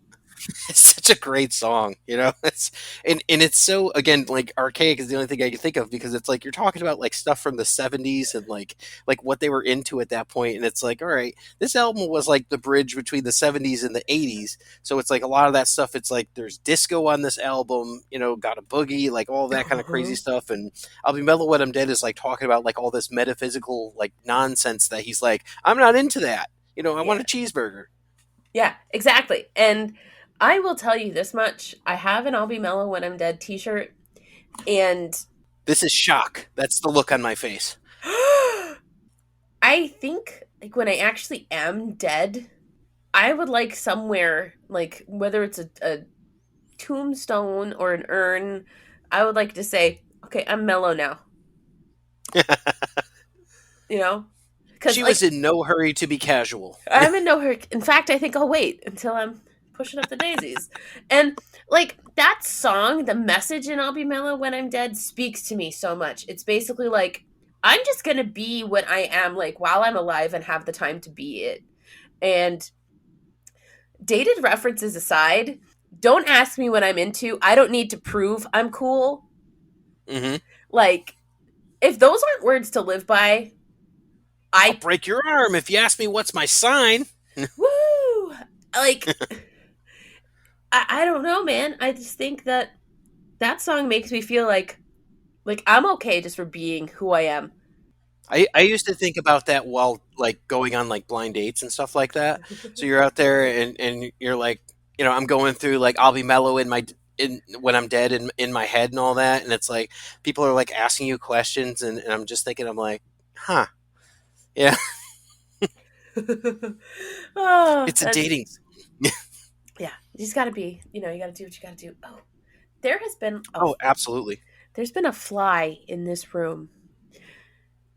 it's such a great song. It's and it's so, again, like, archaic is the only thing I can think of because it's like you're talking about like stuff from the 70s and like what they were into at that point, and it's like, all right, this album was like the bridge between the 70s and the 80s, so it's like a lot of that stuff, it's like there's disco on this album, got a boogie, like all that kind of crazy Uh-huh. stuff. And I'll be mellow when I'm dead is like talking about like all this metaphysical like nonsense that he's like, I'm not into that. I want Yeah. a cheeseburger. Yeah, exactly. And I will tell you this much. I have an I'll Be Mellow When I'm Dead t-shirt and This is shock. That's the look on my face. I think like when I actually am dead, I would like somewhere like whether it's a tombstone or an urn, I would like to say, okay, I'm mellow now. Because She was like in no hurry to be casual. I'm in no hurry. In fact, I think I'll wait until I'm pushing up the daisies. And like that song, the message in I'll Be Mellow When I'm Dead speaks to me so much. It's basically like I'm just gonna be what I am like while I'm alive and have the time to be it. And dated references aside, don't ask me what I'm into. I don't need to prove I'm cool. Mm-hmm. Like, if those aren't words to live by, I'll I break your arm if you ask me what's my sign. woo. Like, I don't know, man. I just think that song makes me feel like I'm okay just for being who I am. I used to think about that while like going on like blind dates and stuff like that. So you're out there and you're like, I'm going through like I'll be mellow in when I'm dead in my head and all that, and it's like people are like asking you questions, and I'm just thinking, I'm like, huh, yeah, Oh, it's a that's dating. yeah. You just gotta be. You gotta do what you gotta do. Oh, there has been Oh, absolutely. there's been a fly in this room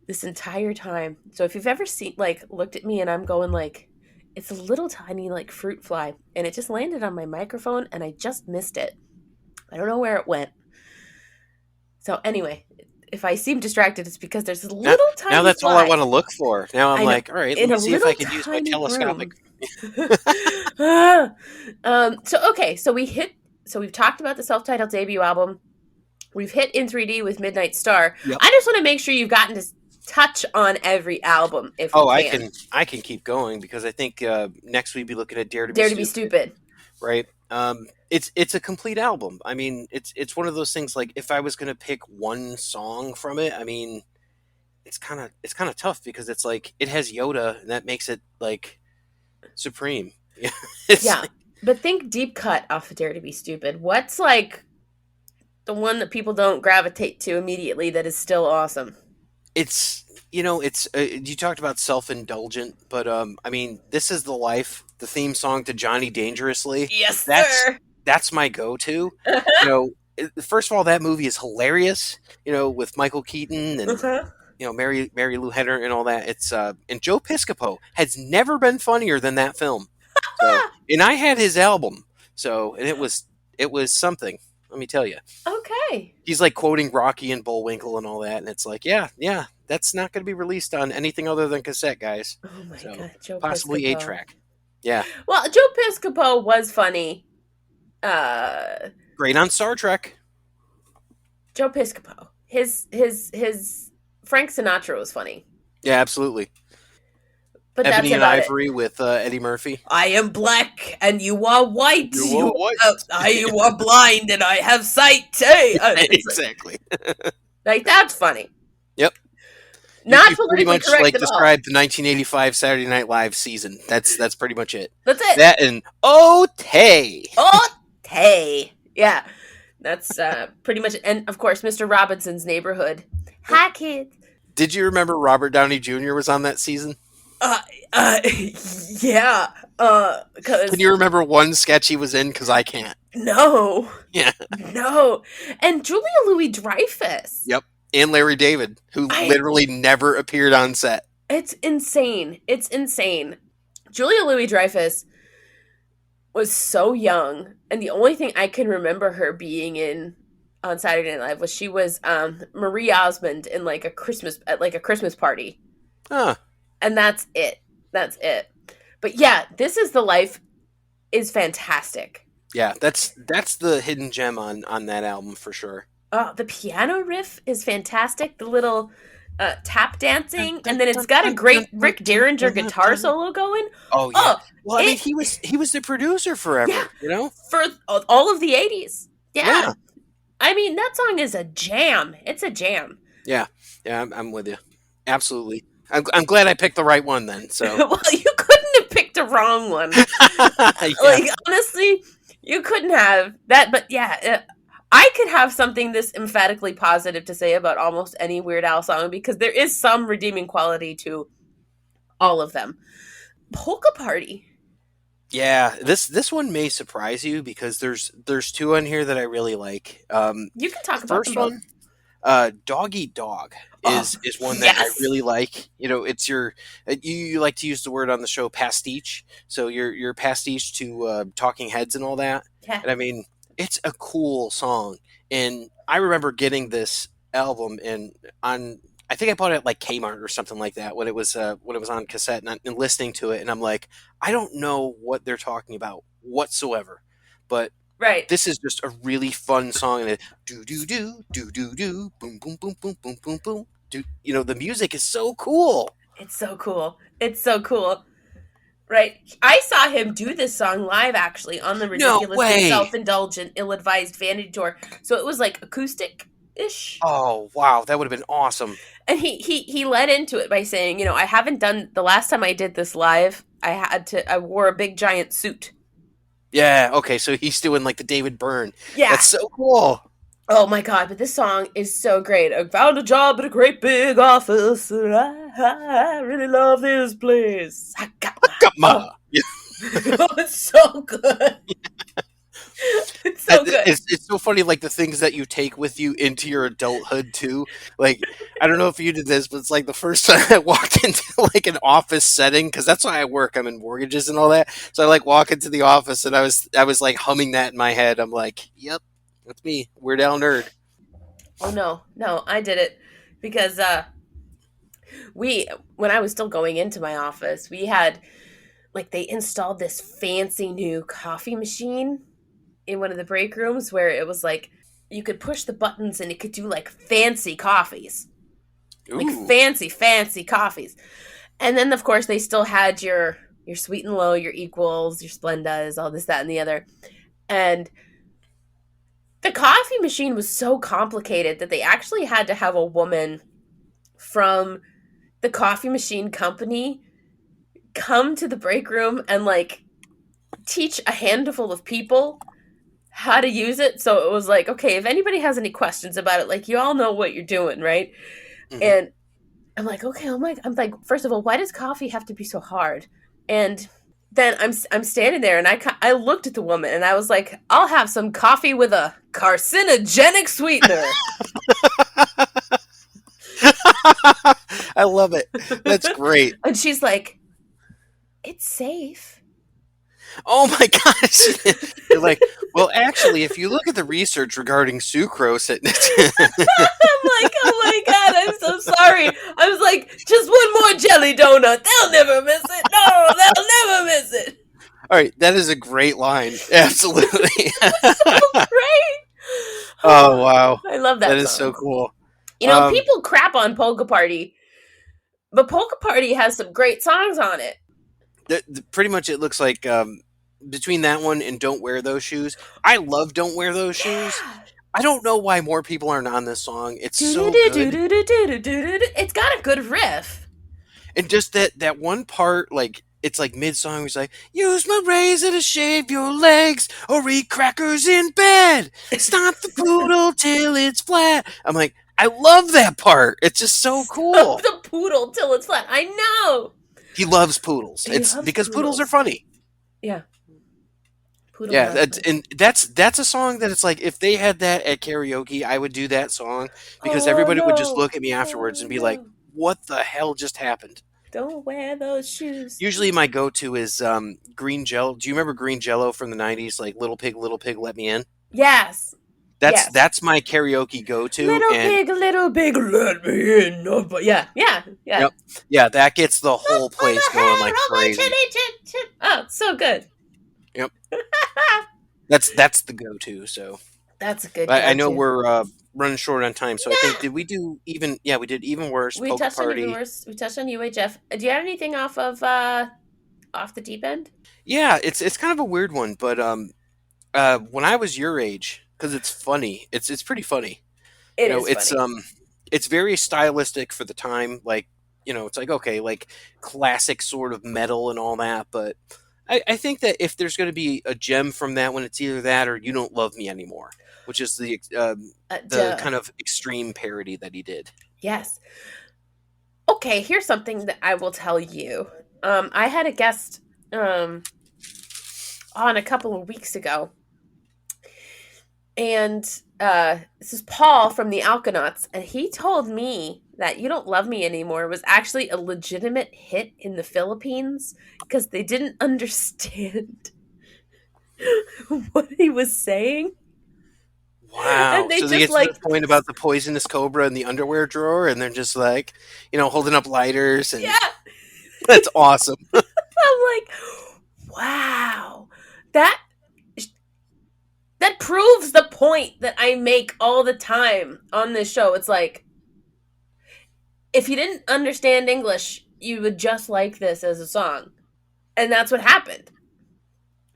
this entire time. So if you've ever seen looked at me and I'm going like, it's a little tiny like fruit fly, and it just landed on my microphone and I just missed it. I don't know where it went. So anyway, if I seem distracted, it's because there's a Now, little now tiny that's all I fly. want to look for. Now I'm I know, like, all right, let in me a see if I little can use my tiny telescopic. room. So we've talked about the self-titled debut album. We've hit In 3D with Midnight Star. Yep. I just want to make sure you've gotten to touch on every album if Oh, we I can keep going because I think next we'd be looking at Dare to Be Dare to Stupid. be stupid. Right. It's a complete album. I mean, it's one of those things. Like if I was going to pick one song from it, I mean, it's kind of tough because it's like it has Yoda, and that makes it like supreme. Yeah, but think deep cut off of Dare to be Stupid. What's like the one that people don't gravitate to immediately that is still awesome? it's you talked about Self-Indulgent, but I mean, This Is the Life, the theme song to Johnny Dangerously. Yes, That's sir. that's my go-to. First of all, that movie is hilarious. With Michael Keaton and Mary Lou Henner and all that. It's and Joe Piscopo has never been funnier than that film. So, and I had his album, and it was something. Let me tell you. Okay. He's like quoting Rocky and Bullwinkle and all that, and it's like, yeah, that's not going to be released on anything other than cassette, guys. Oh my So god, Joe possibly Piscopo. 8-track. Yeah. Well, Joe Piscopo was funny. Great on Star Trek. Joe Piscopo. His Frank Sinatra was funny. Yeah, absolutely. But Ebony that's and about Ivory with Eddie Murphy. I am black and you are white. You are white. You are blind and I have sight. Hey, Exactly. like that's funny. Yep. Not you politically pretty much correct like at all. described the 1985 Saturday Night Live season. That's pretty much it. That's it. That and oh Tay. Oh Tay. Yeah. That's pretty much it. And of course, Mr. Robinson's Neighborhood. Hi, kids. Did you remember Robert Downey Jr. was on that season? Yeah. Can you remember one sketch he was in? Because I can't. No. Yeah. No. And Julia Louis-Dreyfus. Yep. And Larry David, who literally never appeared on set. It's insane. It's insane. Julia Louis-Dreyfus was so young, and the only thing I can remember her being in on Saturday Night Live was she was Marie Osmond in like a Christmas party. Huh. And that's it. That's it. But yeah, This Is the Life is fantastic. Yeah, that's the hidden gem on that album for sure. The piano riff is fantastic. The little tap dancing, and then it's got a great Rick Derringer guitar solo going. Oh yeah. Well, I mean, he was the producer forever. Yeah, for all of the 80s. Yeah. I mean, that song is a jam. It's a jam. Yeah. Yeah, I'm with you. Absolutely. I'm glad I picked the right one then. So well, you couldn't have picked a wrong one. Yeah. Like honestly, you couldn't have that. But yeah, I could have something this emphatically positive to say about almost any Weird Al song because there is some redeeming quality to all of them. Polka Party. Yeah, this one may surprise you because there's two on here that I really like. You can talk about first them both. one. Dog Eat Dog is one that yes. I really like. It's your you like to use the word on the show pastiche. So your pastiche to Talking Heads and all that. Yeah. And I mean, it's a cool song. And I remember getting this album I think I bought it at like Kmart or something like that when it was on cassette and listening to it, and I'm like, I don't know what they're talking about whatsoever, but Right. This is just a really fun song, and it do do do do do do boom boom boom boom boom boom boom. The music is so cool. It's so cool. It's so cool. Right. I saw him do this song live actually on the No ridiculously way. self-indulgent, ill-advised vanity tour. So it was like acoustic-ish. Oh wow, that would have been awesome. And he led into it by saying, I haven't done the last time I did this live, I wore a big giant suit. Yeah, okay, so he's doing like the David Byrne. Yeah. That's so cool. Oh my god, but this song is so great. I found a job at a great big office. And I really love this place. I got Come yeah. it's so good. It's so good. It's so funny, like the things that you take with you into your adulthood too. Like, I don't know if you did this, but it's like the first time I walked into like an office setting, because that's why I work. I'm in mortgages and all that. So I like walk into the office, and I was like humming that in my head. I'm like, yep, that's me, Weird Al nerd. Oh no, I did it because when I was still going into my office, we had like they installed this fancy new coffee machine in one of the break rooms where it was like you could push the buttons and it could do like fancy coffees. Ooh. Like fancy coffees. And then of course they still had your sweet and low, your equals, your Splendas, all this, that, and the other. And the coffee machine was so complicated that they actually had to have a woman from the coffee machine company come to the break room and like teach a handful of people how to use it. So it was like, okay, if anybody has any questions about it, like you all know what you're doing, right? Mhm. And I'm like, okay, I'm like, first of all, why does coffee have to be so hard? And then I'm standing there and I looked at the woman and I was like, I'll have some coffee with a carcinogenic sweetener. I love it. That's great. And she's like, it's safe. Oh my gosh. You're like, well, actually, if you look at the research regarding sucrose, I'm like, oh my god, I'm so sorry. I was like, just one more jelly donut. They'll never miss it. No, they'll never miss it. all right, that is a great line. Absolutely. So great. Oh wow, I love that that is song. so cool. People crap on Polka Party, but Polka Party has some great songs on it. Pretty much, it looks like between that one and Don't Wear Those Shoes. I love Don't Wear Those Shoes. I don't know why more people aren't on this song. It's so good. It's got a good riff. And just that one part, like, it's like mid-song, he's like, use my razor to shave your legs or eat crackers in bed. Stomp the poodle till it's flat. I'm like, I love that part. It's just so cool. The poodle till it's flat. I know. He loves poodles. It's loves because poodles are poodles. funny. Yeah. Poodle Yeah, love. that's a song that it's like, if they had that at karaoke, I would do that song because everybody would just look at me afterwards and be like, what the hell just happened? Don't wear those shoes. Usually my go-to is green jello. Do you remember green jello from the 90s, like Little Pig, Let Me In? Yes. That's my karaoke go-to. Little pig, let me in. No, but yeah. Yep. Yeah, that gets the whole place going like crazy. Oh, it's so good. Yep. That's the go-to, so. That's a good I know go-to. we're running short on time, so I think, did we do even, yeah, we did Even Worse, We Polka touched on Party. Even Worse. We touched on UHF. Do you have anything off the deep end? Yeah, it's kind of a weird one, but when I was your age, because it's funny, it's pretty funny. It's funny. It's very stylistic for the time, like, it's like, okay, like classic sort of metal and all that, but I think that if there's going to be a gem from that one, it's either that or You Don't Love Me Anymore, which is the kind of extreme parody that he did. Yes. Okay, here's something that I will tell you. I had a guest on a couple of weeks ago, and this is Paul from the Alkanauts, and he told me that You Don't Love Me Anymore was actually a legitimate hit in the Philippines because they didn't understand what he was saying. Wow. And they so they just get to the point about the poisonous cobra in the underwear drawer, and they're just like, holding up lighters. And yeah. That's awesome. I'm like, wow. That proves the point that I make all the time on this show. It's like, if you didn't understand English, you would just like this as a song. And that's what happened.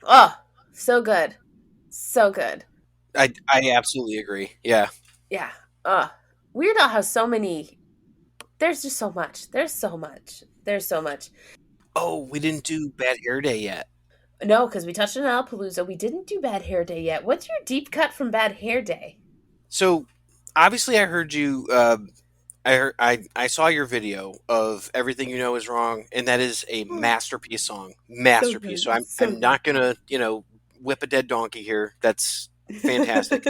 Oh, so good. So good. I absolutely agree. Yeah. Yeah. Weird Al has so many. There's just so much. There's so much. There's so much. Oh, we didn't do Bad Hair Day yet. No, because we touched on Alpalooza. We didn't do Bad Hair Day yet. What's your deep cut from Bad Hair Day? So obviously, I heard you. I saw your video of Everything You Know Is Wrong, and that is a masterpiece song. Masterpiece. So I'm not gonna whip a dead donkey here. That's fantastic.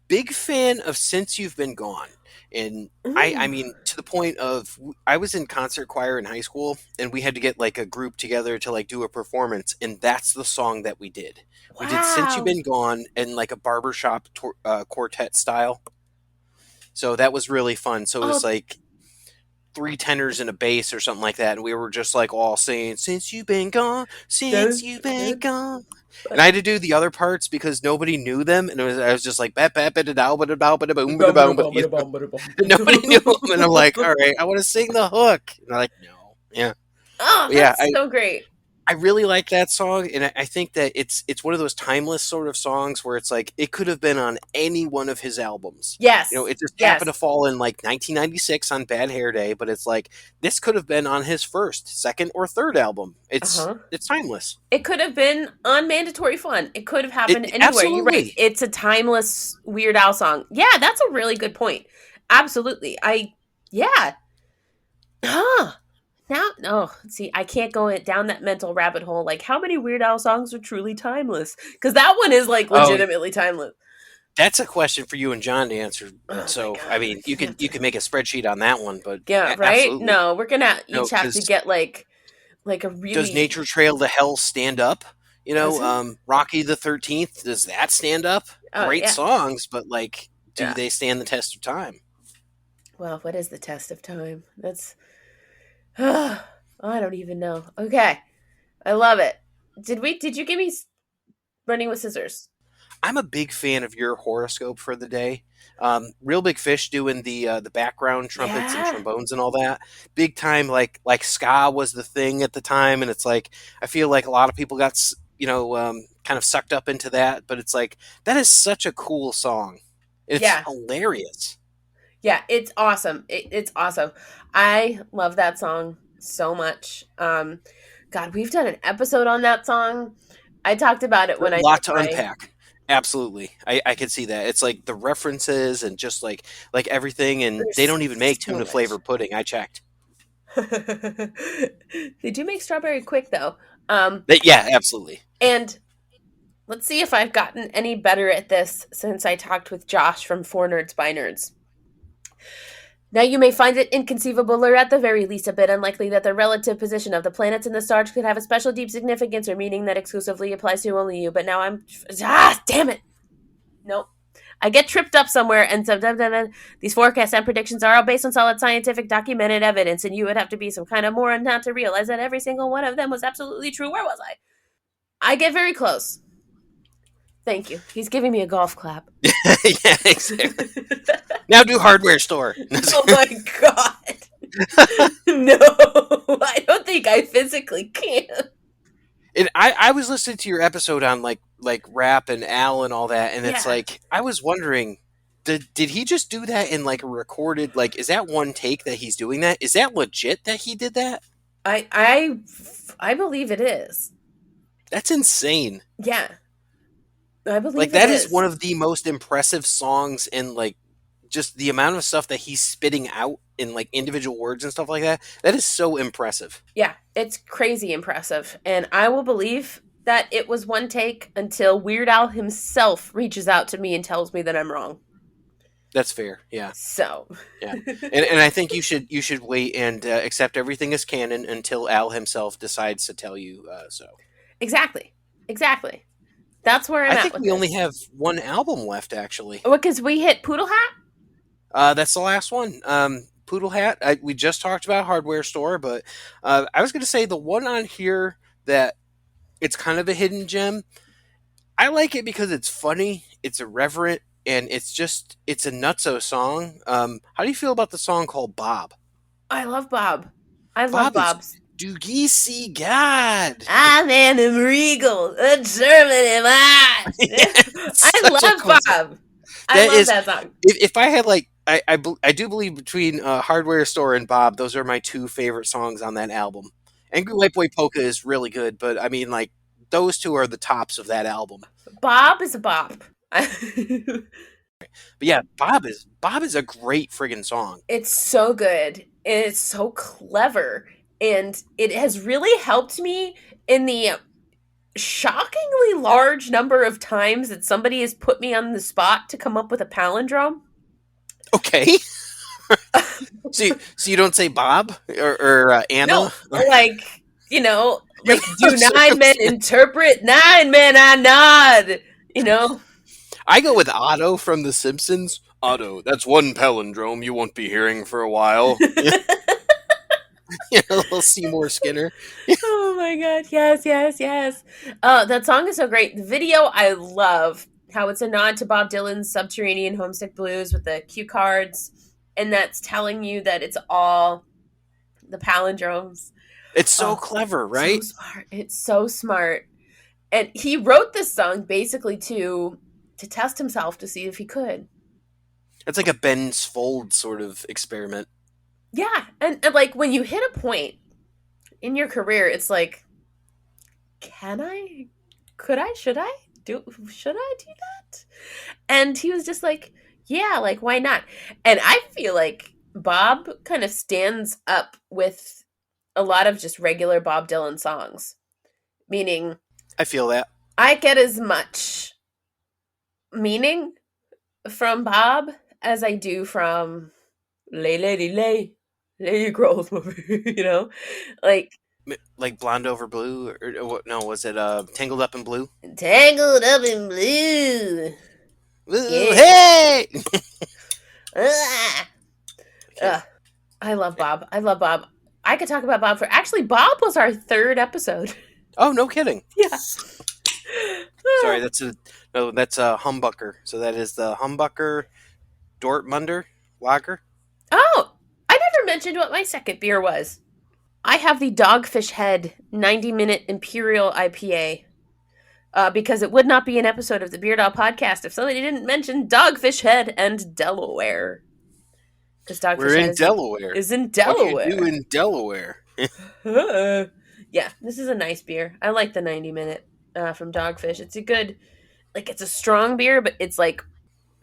Big fan of Since You've Been Gone. And I mean, to the point of, I was in concert choir in high school, and we had to get like a group together to like do a performance, and that's the song that we did. Wow. We did Since You've Been Gone in like a barbershop quartet style. So that was really fun. So it was like 3 tenors and a bass or something like that, and we were just like all saying, "Since you've been gone, since you've been gone." And I had to do the other parts because nobody knew them, and I was just like, nobody knew them, and I'm like, all right, I want to sing the hook, and they're like, no, yeah, that's so great. I really like that song, and I think that it's one of those timeless sort of songs where it's like it could have been on any one of his albums. Yes, it just happened to fall in like 1996 on Bad Hair Day, but it's like this could have been on his first, second, or third album. It's timeless. It could have been on Mandatory Fun. It could have happened anywhere. Absolutely. You're right. It's a timeless Weird Al song. Yeah, that's a really good point. Absolutely. See, I can't go down that mental rabbit hole. Like, how many Weird Al songs are truly timeless? Because that one is like legitimately timeless. That's a question for you and John to answer. So, I mean, you can make a spreadsheet on that one, but yeah, right? Absolutely. No, we're gonna each have to get like a really. Does Nature Trail to Hell stand up? Rocky the 13th, does that stand up? Great songs, but like, do they stand the test of time? Well, what is the test of time? That's. I don't even know. Okay. I love it. Did you give me Running with Scissors? I'm a big fan of your horoscope for the day. Real Big Fish doing the background trumpets and trombones and all that. Big time, like ska was the thing at the time, and it's like I feel like a lot of people got kind of sucked up into that, but it's like that is such a cool song. It's hilarious. Yeah, it's awesome. It's awesome. I love that song so much. God, we've done an episode on that song. I talked about it when I... A lot to unpack. Absolutely. I could see that. It's like the references and just like everything, and they don't even make tuna flavor pudding. I checked. They do make strawberry quick, though. Yeah, absolutely. And let's see if I've gotten any better at this since I talked with Josh from 4 Nerds by Nerds. Now you may find it inconceivable or at the very least a bit unlikely that the relative position of the planets in the stars could have a special deep significance or meaning that exclusively applies to only you, but now I'm... damn it! Nope. I get tripped up somewhere, and these forecasts and predictions are all based on solid scientific documented evidence, and you would have to be some kind of moron not to realize that every single one of them was absolutely true. Where was I? I get very close. Thank you. He's giving me a golf clap. Yeah, exactly. Now do Hardware Store. Oh my god. No, I don't think I physically can. And I was listening to your episode on like rap and Al and all that, and it's like I was wondering, did he just do that in like a recorded, like, is that one take that he's doing that? Is that legit that he did that? I believe it is. That's insane. Yeah. I believe like that is one of the most impressive songs, in like just the amount of stuff that he's spitting out in like individual words and stuff like that. That is so impressive. Yeah, it's crazy impressive. And I will believe that it was one take until Weird Al himself reaches out to me and tells me that I'm wrong. That's fair. Yeah. So. Yeah. And I think you should wait and accept everything as canon until Al himself decides to tell you so. Exactly. That's where I'm at. I think we only have one album left, actually. Well, because we hit Poodle Hat? That's the last one. Poodle Hat. We just talked about Hardware Store, but I was going to say the one on here that it's kind of a hidden gem. I like it because it's funny, it's irreverent, and it's a nutso song. How do you feel about the song called Bob? I love Bob. I love Bob is Bob's. Do ye see God? I'm Anna Regal, a German am I. Yeah, it's I such a love cool song. Bob. I That love is, that song. if I had like, I do believe between Hardware Store and Bob, those are my two favorite songs on that album. Angry White Boy Polka is really good, but I mean, like, those two are the tops of that album. Bob is a bop. But yeah, Bob is a great friggin' song. It's so good. And it's so clever. And it has really helped me in the shockingly large number of times that somebody has put me on the spot to come up with a palindrome. Okay. So you don't say Bob or Anna? No, like, You're like, do not 9 men interpret? 9 men I nod. I go with Otto from The Simpsons. Otto, that's one palindrome you won't be hearing for a while. Little Seymour Skinner. Oh my god, yes, yes, yes. That song is so great. The video I love how it's a nod to Bob Dylan's Subterranean Homesick Blues with the cue cards, and that's telling you that it's all the palindromes. It's so clever, right? So smart. It's so smart. And he wrote this song basically to test himself to see if he could. It's like a Ben Folds sort of experiment. Yeah, and like when you hit a point in your career, it's like, should I do that? And he was just like, yeah, like, why not? And I feel like Bob kind of stands up with a lot of just regular Bob Dylan songs, meaning I feel that. I get as much meaning from Bob as I do from Lay Lady Lay Lay Growth movie, Like Blonde Over Blue, or what? No, was it Tangled Up in Blue? Tangled Up in Blue. Ooh, Yeah. hey! I love Bob. I love Bob. I could talk about Bob for Bob was our 3rd episode. Oh, no kidding. Yeah. Sorry, that's a humbucker. So that is the humbucker Dortmunder lager. Oh, I never mentioned what my second beer was. I have the Dogfish Head 90-minute Imperial IPA. Because it would not be an episode of the Beard Owl podcast if somebody didn't mention Dogfish Head and Delaware. Because Dogfish We're Head in Delaware. is in Delaware. What do you do in Delaware? Yeah, this is a nice beer. I like the 90-minute from Dogfish. It's a good, it's a strong beer, but it's like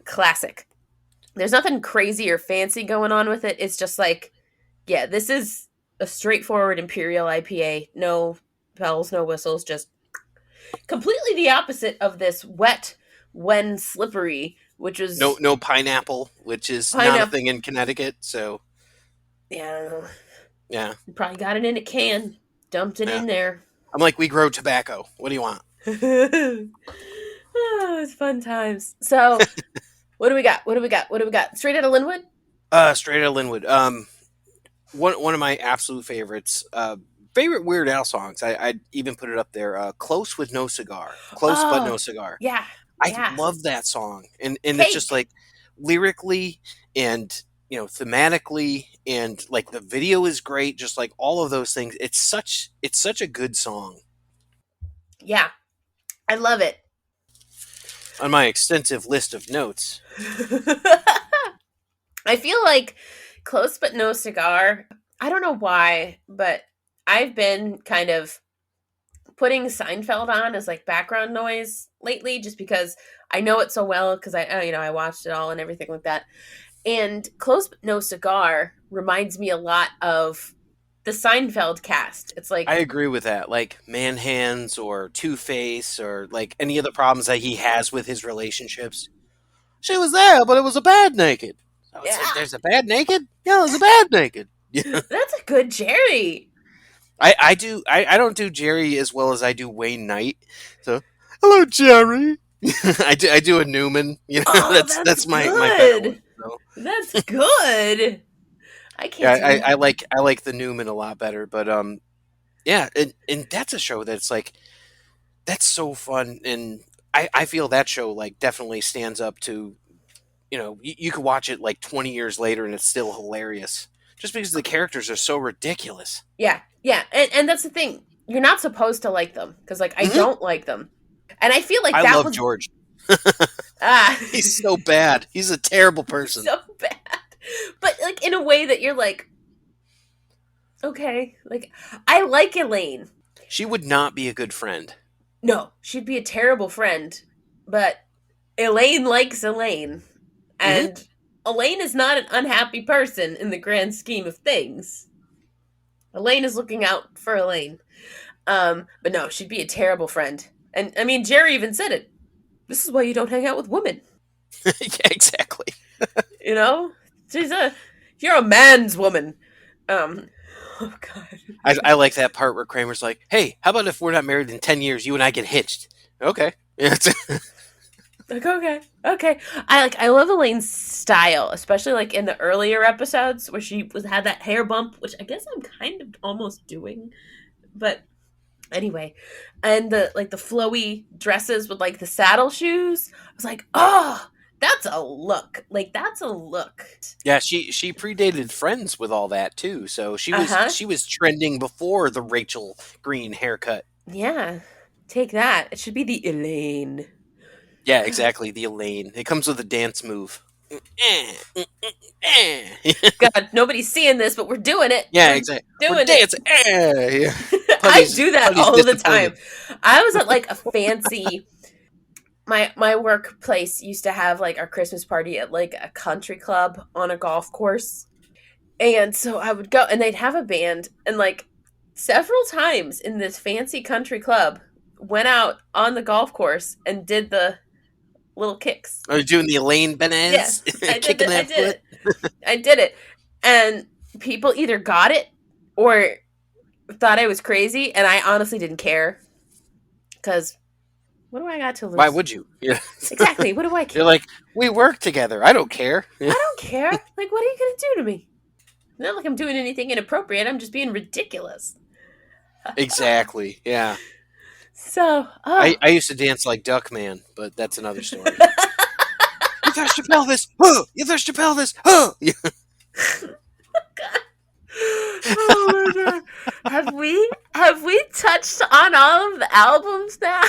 classic. There's nothing crazy or fancy going on with it. It's just like, yeah, this is a straightforward Imperial IPA. No bells, no whistles, just completely the opposite of this wet when slippery, which is no pineapple, which is not a thing in Connecticut. So yeah, yeah, you probably got it in a can, dumped it in there. I'm like, we grow tobacco. What do you want? Oh, it's fun times. So, what do we got? Straight out of Linwood? Straight out of Linwood. One of my absolute favorites. Favorite Weird Al songs. I'd even put it up there. Close with No Cigar. Close but no cigar. Yeah. I love that song. And it's just like lyrically and thematically, and like the video is great, just like all of those things. It's such a good song. Yeah. I love it. On my extensive list of notes. I feel like Close but no cigar. I don't know why, but I've been kind of putting Seinfeld on as like background noise lately, just because I know it so well, because I watched it all and everything like that. And Close but no cigar reminds me a lot of the Seinfeld cast. It's like, I agree with that. Like Man Hands or Two-Face or like any of the problems that he has with his relationships. She was there, but it was a bad naked. So it's like, there's a bad naked? Yeah, there's a bad naked. Yeah. That's a good Jerry. I don't do Jerry as well as I do Wayne Knight. So, hello, Jerry. I do a Newman. That's my better one, so. That's good. I can't. Yeah, I like the Newman a lot better, but yeah, and that's a show that's like, that's so fun, and I feel that show like definitely stands up to, you could watch it like 20 years later and it's still hilarious just because the characters are so ridiculous. Yeah, yeah, and that's the thing. You're not supposed to like them because, like, I Hmm. don't like them, and I feel like I that love was George. ah, He's so bad. He's a terrible person. so bad, but like in a way that you're like, okay, like I like Elaine. She would not be a good friend. No, she'd be a terrible friend, but Elaine likes Elaine, Hmm. and Elaine is not an unhappy person in the grand scheme of things. Elaine is looking out for Elaine. But no, she'd be a terrible friend. And I mean, Jerry even said it. This is why you don't hang out with women. Yeah, exactly. You know, you're a man's woman. Oh God. I like that part where Kramer's like, "Hey, how about if we're not married in 10 years, you and I get hitched?" Okay. Yeah, Like okay. I love Elaine's style, especially like in the earlier episodes where she had that hair bump, which I guess I'm kind of almost doing, but anyway, and the flowy dresses with like the saddle shoes. I was like, oh, that's a look. Like that's a look. yeah, she predated Friends with all that too. So she Uh was huh. she was trending before the Rachel Green haircut. Yeah. Take that. It should be the Elaine. Yeah, exactly. The Elaine. It comes with a dance move. God, nobody's seeing this, but we're doing it. Yeah, We're exactly. We're doing it. dancing. Yeah. I do that Putty's all the time. disappointed. I was at like a fancy. My workplace used to have like our Christmas party at like a country club on a golf course. And so I would go and they'd have a band and like several times in this fancy country club went out on the golf course and did the little kicks. Are you doing the Elaine Yeah, Benez? I did Kicking it. I that did foot? it. I did it. And people either got it or thought I was crazy and I honestly didn't care cuz what do I got to lose? Why would you? Yeah. Exactly. What do I care? You're like, we work together. I don't care. I don't care. Like, what are you going to do to me? Not like I'm doing anything inappropriate. I'm just being ridiculous. Exactly. Yeah. So, I used to dance like Duckman, but that's another story. You thirst your pelvis. You thirst your pelvis. Yeah. oh my god. Have we touched on all of the albums now?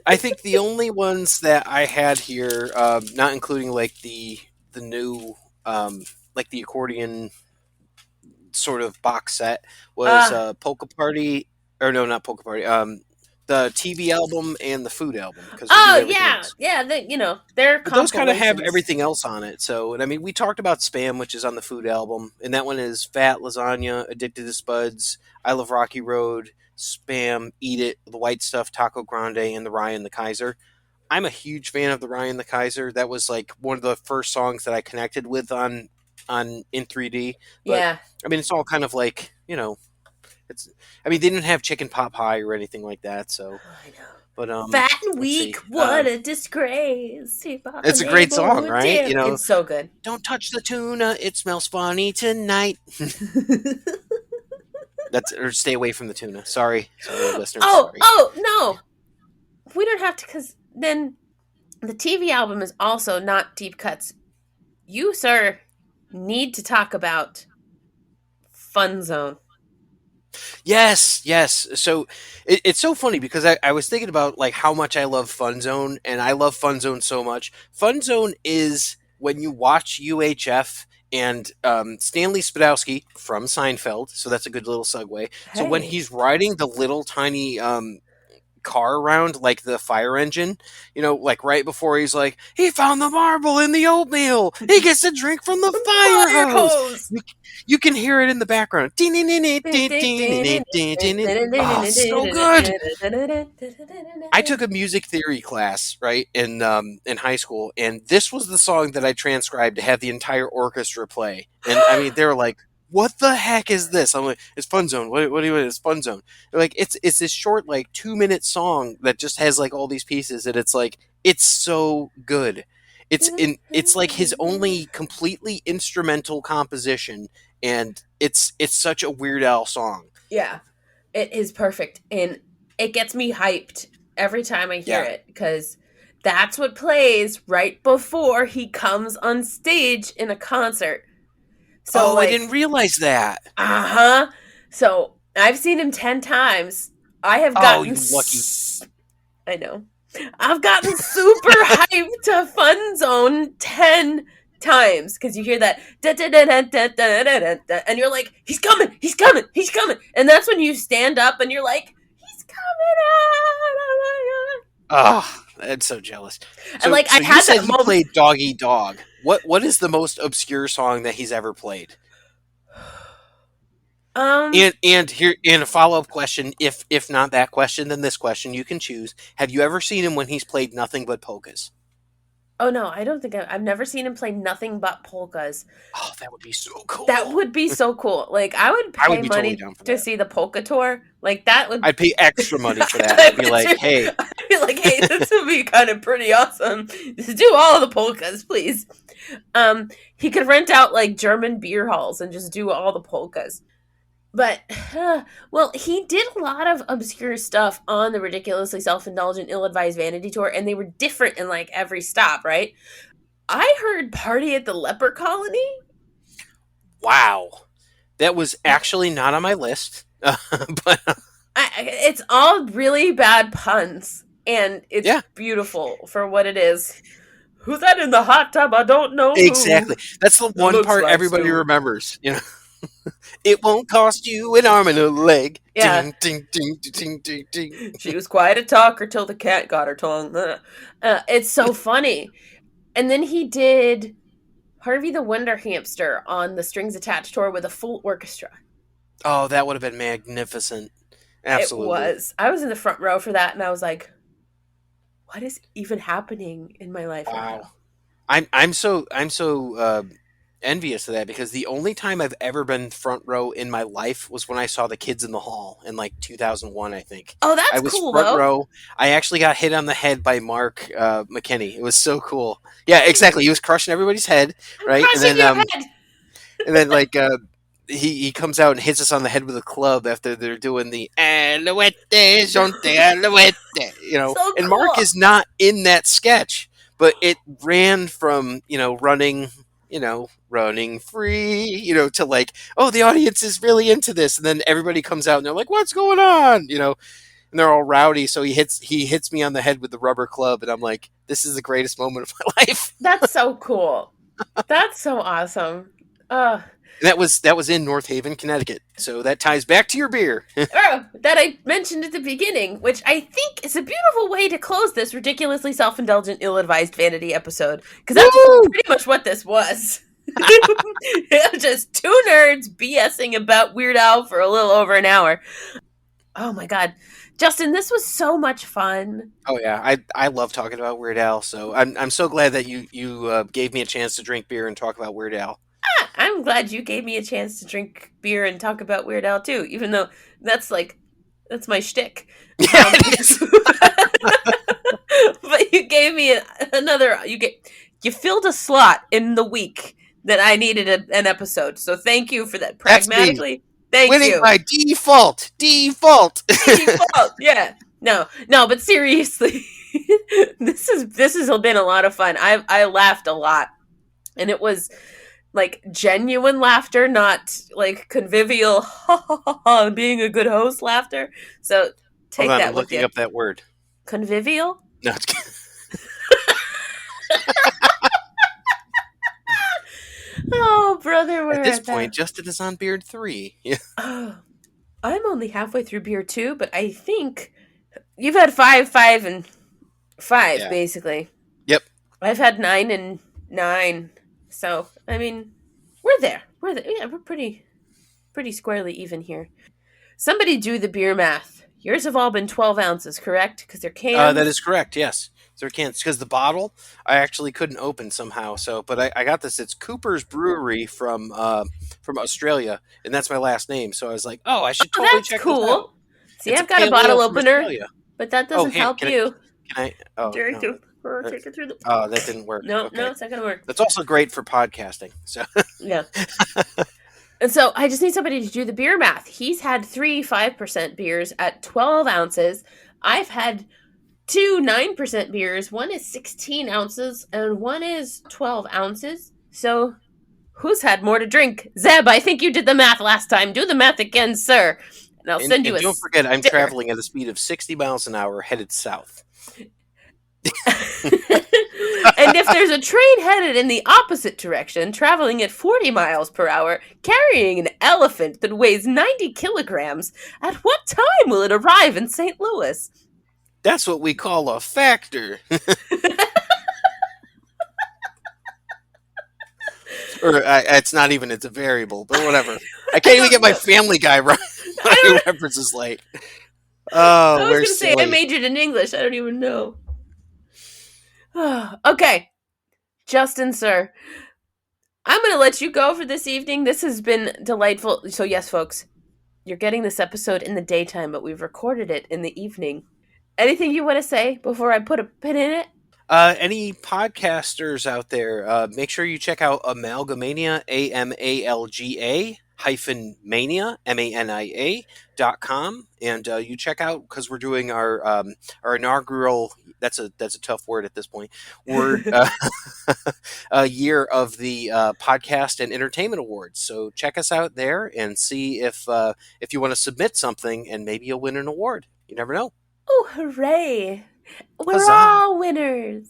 I think the only ones that I had here, not including like the new, like the accordion sort of box set, was Polka Party, or no, not Polka Party. The TV album and the food album, because we do everything else. Yeah. They're But those kind of have compilations. everything else on it. So, and I mean, we talked about Spam, which is on the food album, and that one is Fat, Lasagna, Addicted to Spuds, I Love Rocky Road, Spam, Eat It, The White Stuff, Taco Grande, and The Ryan the Kaiser. I'm a huge fan of The Ryan the Kaiser. That was like one of the first songs that I connected with on in 3D. But Yeah. I mean, it's all kind of like, it's. I mean, they didn't have chicken pot pie or anything like that. So, I know. but Fat and let's weak, see. what a disgrace. It's a great song, right? It's so good. Don't touch the tuna; it smells funny tonight. That's or stay away from the tuna. Sorry, listeners. Sorry. No. We don't have to, because then the TV album is also not deep cuts. You, sir, need to talk about Fun Zone. Yes. So it's so funny because I was thinking about like how much I love Fun Zone, and I love Fun Zone so much. Fun Zone is when you watch UHF and Stanley Spadowski from Seinfeld, so that's a good little segue. So when Hey. he's riding the little tiny car around like the fire engine, like right before he's like, he found the marble in the oatmeal, he gets a drink from the fire hose. You can hear it in the background. Oh, so good. I took a music theory class, right, in high school, and this was the song that I transcribed to have the entire orchestra play. And I mean, they were like, "What the heck is this?" I'm like, "It's Fun Zone. What do you mean? It's Fun Zone." They're like, "It's this short, like 2-minute song that just has like all these pieces, and it's like it's so good. It's like his only completely instrumental composition, and it's such a Weird Al song." Yeah, it is perfect, and it gets me hyped every time I hear Yeah. it, because that's what plays right before he comes on stage in a concert. So, I didn't realize that. So I've seen him 10 times. I have Oh, gotten. you lucky. I know. I've gotten super hyped to Fun Zone 10 times because you hear that and you're like, he's coming, he's coming, he's coming. And that's when you stand up and you're like, he's coming out. Oh my God. Oh, I'm so jealous. And So, like, so I you had said that he moment. played Dog Eat Dog. What is the most obscure song that he's ever played? And a follow up question. If not that question, then this question you can choose. Have you ever seen him when he's played nothing but polkas? Oh no, I don't think I've never seen him play nothing but polkas. Oh, that would be so cool. That would be so cool. Like, I would I would pay be money totally down for to that. see the polka tour. Like, that would. I'd pay extra money for that. I'd be like, hey, I'd be like, hey, this would be kind of pretty awesome. Just do all of the polkas, please. He could rent out like German beer halls and just do all the polkas. But, well, he did a lot of obscure stuff on the ridiculously self-indulgent, ill-advised vanity tour, and they were different in like every stop, right? I heard Party at the Leper Colony. wow, that was actually not on my list. But it's all really bad puns, and it's beautiful for what it is. Who's that in the hot tub? I don't know. exactly, that's the one looks part like everybody Stu. remembers. You know, it won't cost you an arm and a leg. Yeah. Ding, ding, ding, ding, ding, ding. She was quiet a talker till the cat got her tongue. It's so funny. And then he did Harvey the Wonder Hamster on the Strings Attached tour with a full orchestra. Oh, that would have been magnificent. Absolutely. It was. I was in the front row for that, and I was like, what is even happening in my life right now? I'm so envious of that, because the only time I've ever been front row in my life was when I saw the Kids in the Hall in like 2001, I think. Oh, that's I was cool, front though. row. I actually got hit on the head by Mark McKinney. It was so cool. Yeah, exactly. He was crushing everybody's head, right? Crushing your head. And then like he comes out and hits us on the head with a club after they're doing the Alouette, Jonte, Alouette, you know. So And Mark cool. is not in that sketch, but it ran from, running free, to like, oh, the audience is really into this, and then everybody comes out and they're like, what's going on, and they're all rowdy. So he hits me on the head with the rubber club, and I'm like, this is the greatest moment of my life. That's so cool. That's so awesome. And that was in North Haven, Connecticut. So that ties back to your beer. That I mentioned at the beginning, which I think is a beautiful way to close this ridiculously self-indulgent, ill-advised vanity episode. Because that's pretty much what this was. It was just two nerds BSing about Weird Al for a little over an hour. Oh my God. Justin, this was so much fun. Oh yeah, I love talking about Weird Al. So I'm so glad that you gave me a chance to drink beer and talk about Weird Al. I'm glad you gave me a chance to drink beer and talk about Weird Al too, even though that's my shtick. Yeah, it is. But you gave me you filled a slot in the week that I needed an episode. So thank you for that. Pragmatically, thank Winning you. by default. Default. Yeah. No, but seriously, this has been a lot of fun. I laughed a lot, and it was like genuine laughter, not like convivial being a good host laughter. So take Hold on, that I'm with looking you. up that word. Convivial? No, it's kidding. Oh, brother, we're At this at point, that. Justin is on Beard 3. Yeah. I'm only halfway through beer 2, but I think you've had 5, and 5, basically. Yep. I've had 9 and 9. So, I mean, we're there. Yeah, we're pretty squarely even here. Somebody do the beer math. Yours have all been 12 ounces, correct? Because they're cans. That is correct, yes. They're cans. Because the bottle, I actually couldn't open somehow. So, but I got this. It's Cooper's Brewery from Australia, and that's my last name. So I was like, oh, I should totally check this out. See, It's I've got a pale bottle ale from opener, Australia. but that doesn't help you. Can I? Oh, Take no. it through the... Oh, that didn't work. No, Okay. it's not going to work. That's also great for podcasting. So yeah. And so I just need somebody to do the beer math. He's had 3 5% beers at 12 ounces. I've had two 9% beers. One is 16 ounces and one is 12 ounces. So, who's had more to drink? Zeb, I think you did the math last time. Do the math again, sir. And I'll send you And a don't forget, I'm sticker. traveling at a speed of 60 miles an hour headed south. And if there's a train headed in the opposite direction, traveling at 40 miles per hour, carrying an elephant that weighs 90 kilograms, at what time will it arrive in St. Louis? That's what we call a factor. Or it's not even, it's a variable, but whatever. I can't even get my Family Guy right. My reference is late. Oh, I was we're going to say I silly. majored in English. I don't even know. Okay. Justin, sir. I'm going to let you go for this evening. This has been delightful. So, yes, folks, you're getting this episode in the daytime, but we've recorded it in the evening. Anything you want to say before I put a pin in it? Any podcasters out there, make sure you check out Amalga-Mania, AMALGA -mania, MANIA.com, and you check out, because we're doing our inaugural, that's a tough word at this point, word a year of the podcast and entertainment awards. So check us out there and see if you want to submit something, and maybe you'll win an award. You never know. Oh, hooray. We're Huzzah. all winners.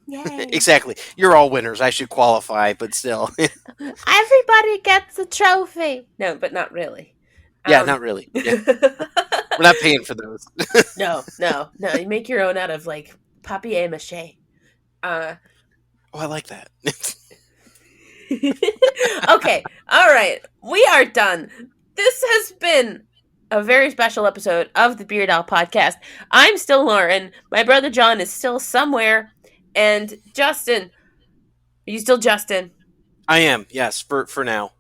Yay. Exactly. You're all winners. I should qualify, but still. Everybody gets a trophy. No, but not really. Yeah, not really. Yeah. We're not paying for those. No. You make your own out of, like, papier-mâché. Oh, I like that. Okay. All right. We are done. This has been a very special episode of the Beard Owl Podcast. I'm still Lauren. My brother John is still somewhere. And Justin, are you still Justin? I am, yes, for now.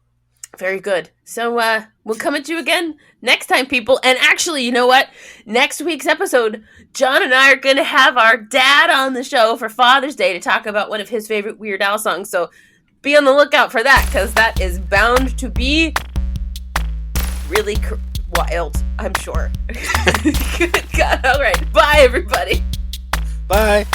Very good. So we'll come at you again next time, people. And actually, you know what? Next week's episode, John and I are going to have our dad on the show for Father's Day to talk about one of his favorite Weird Al songs. So be on the lookout for that, because that is bound to be really wild, I'm sure. Good God. All right. Bye, everybody. Bye.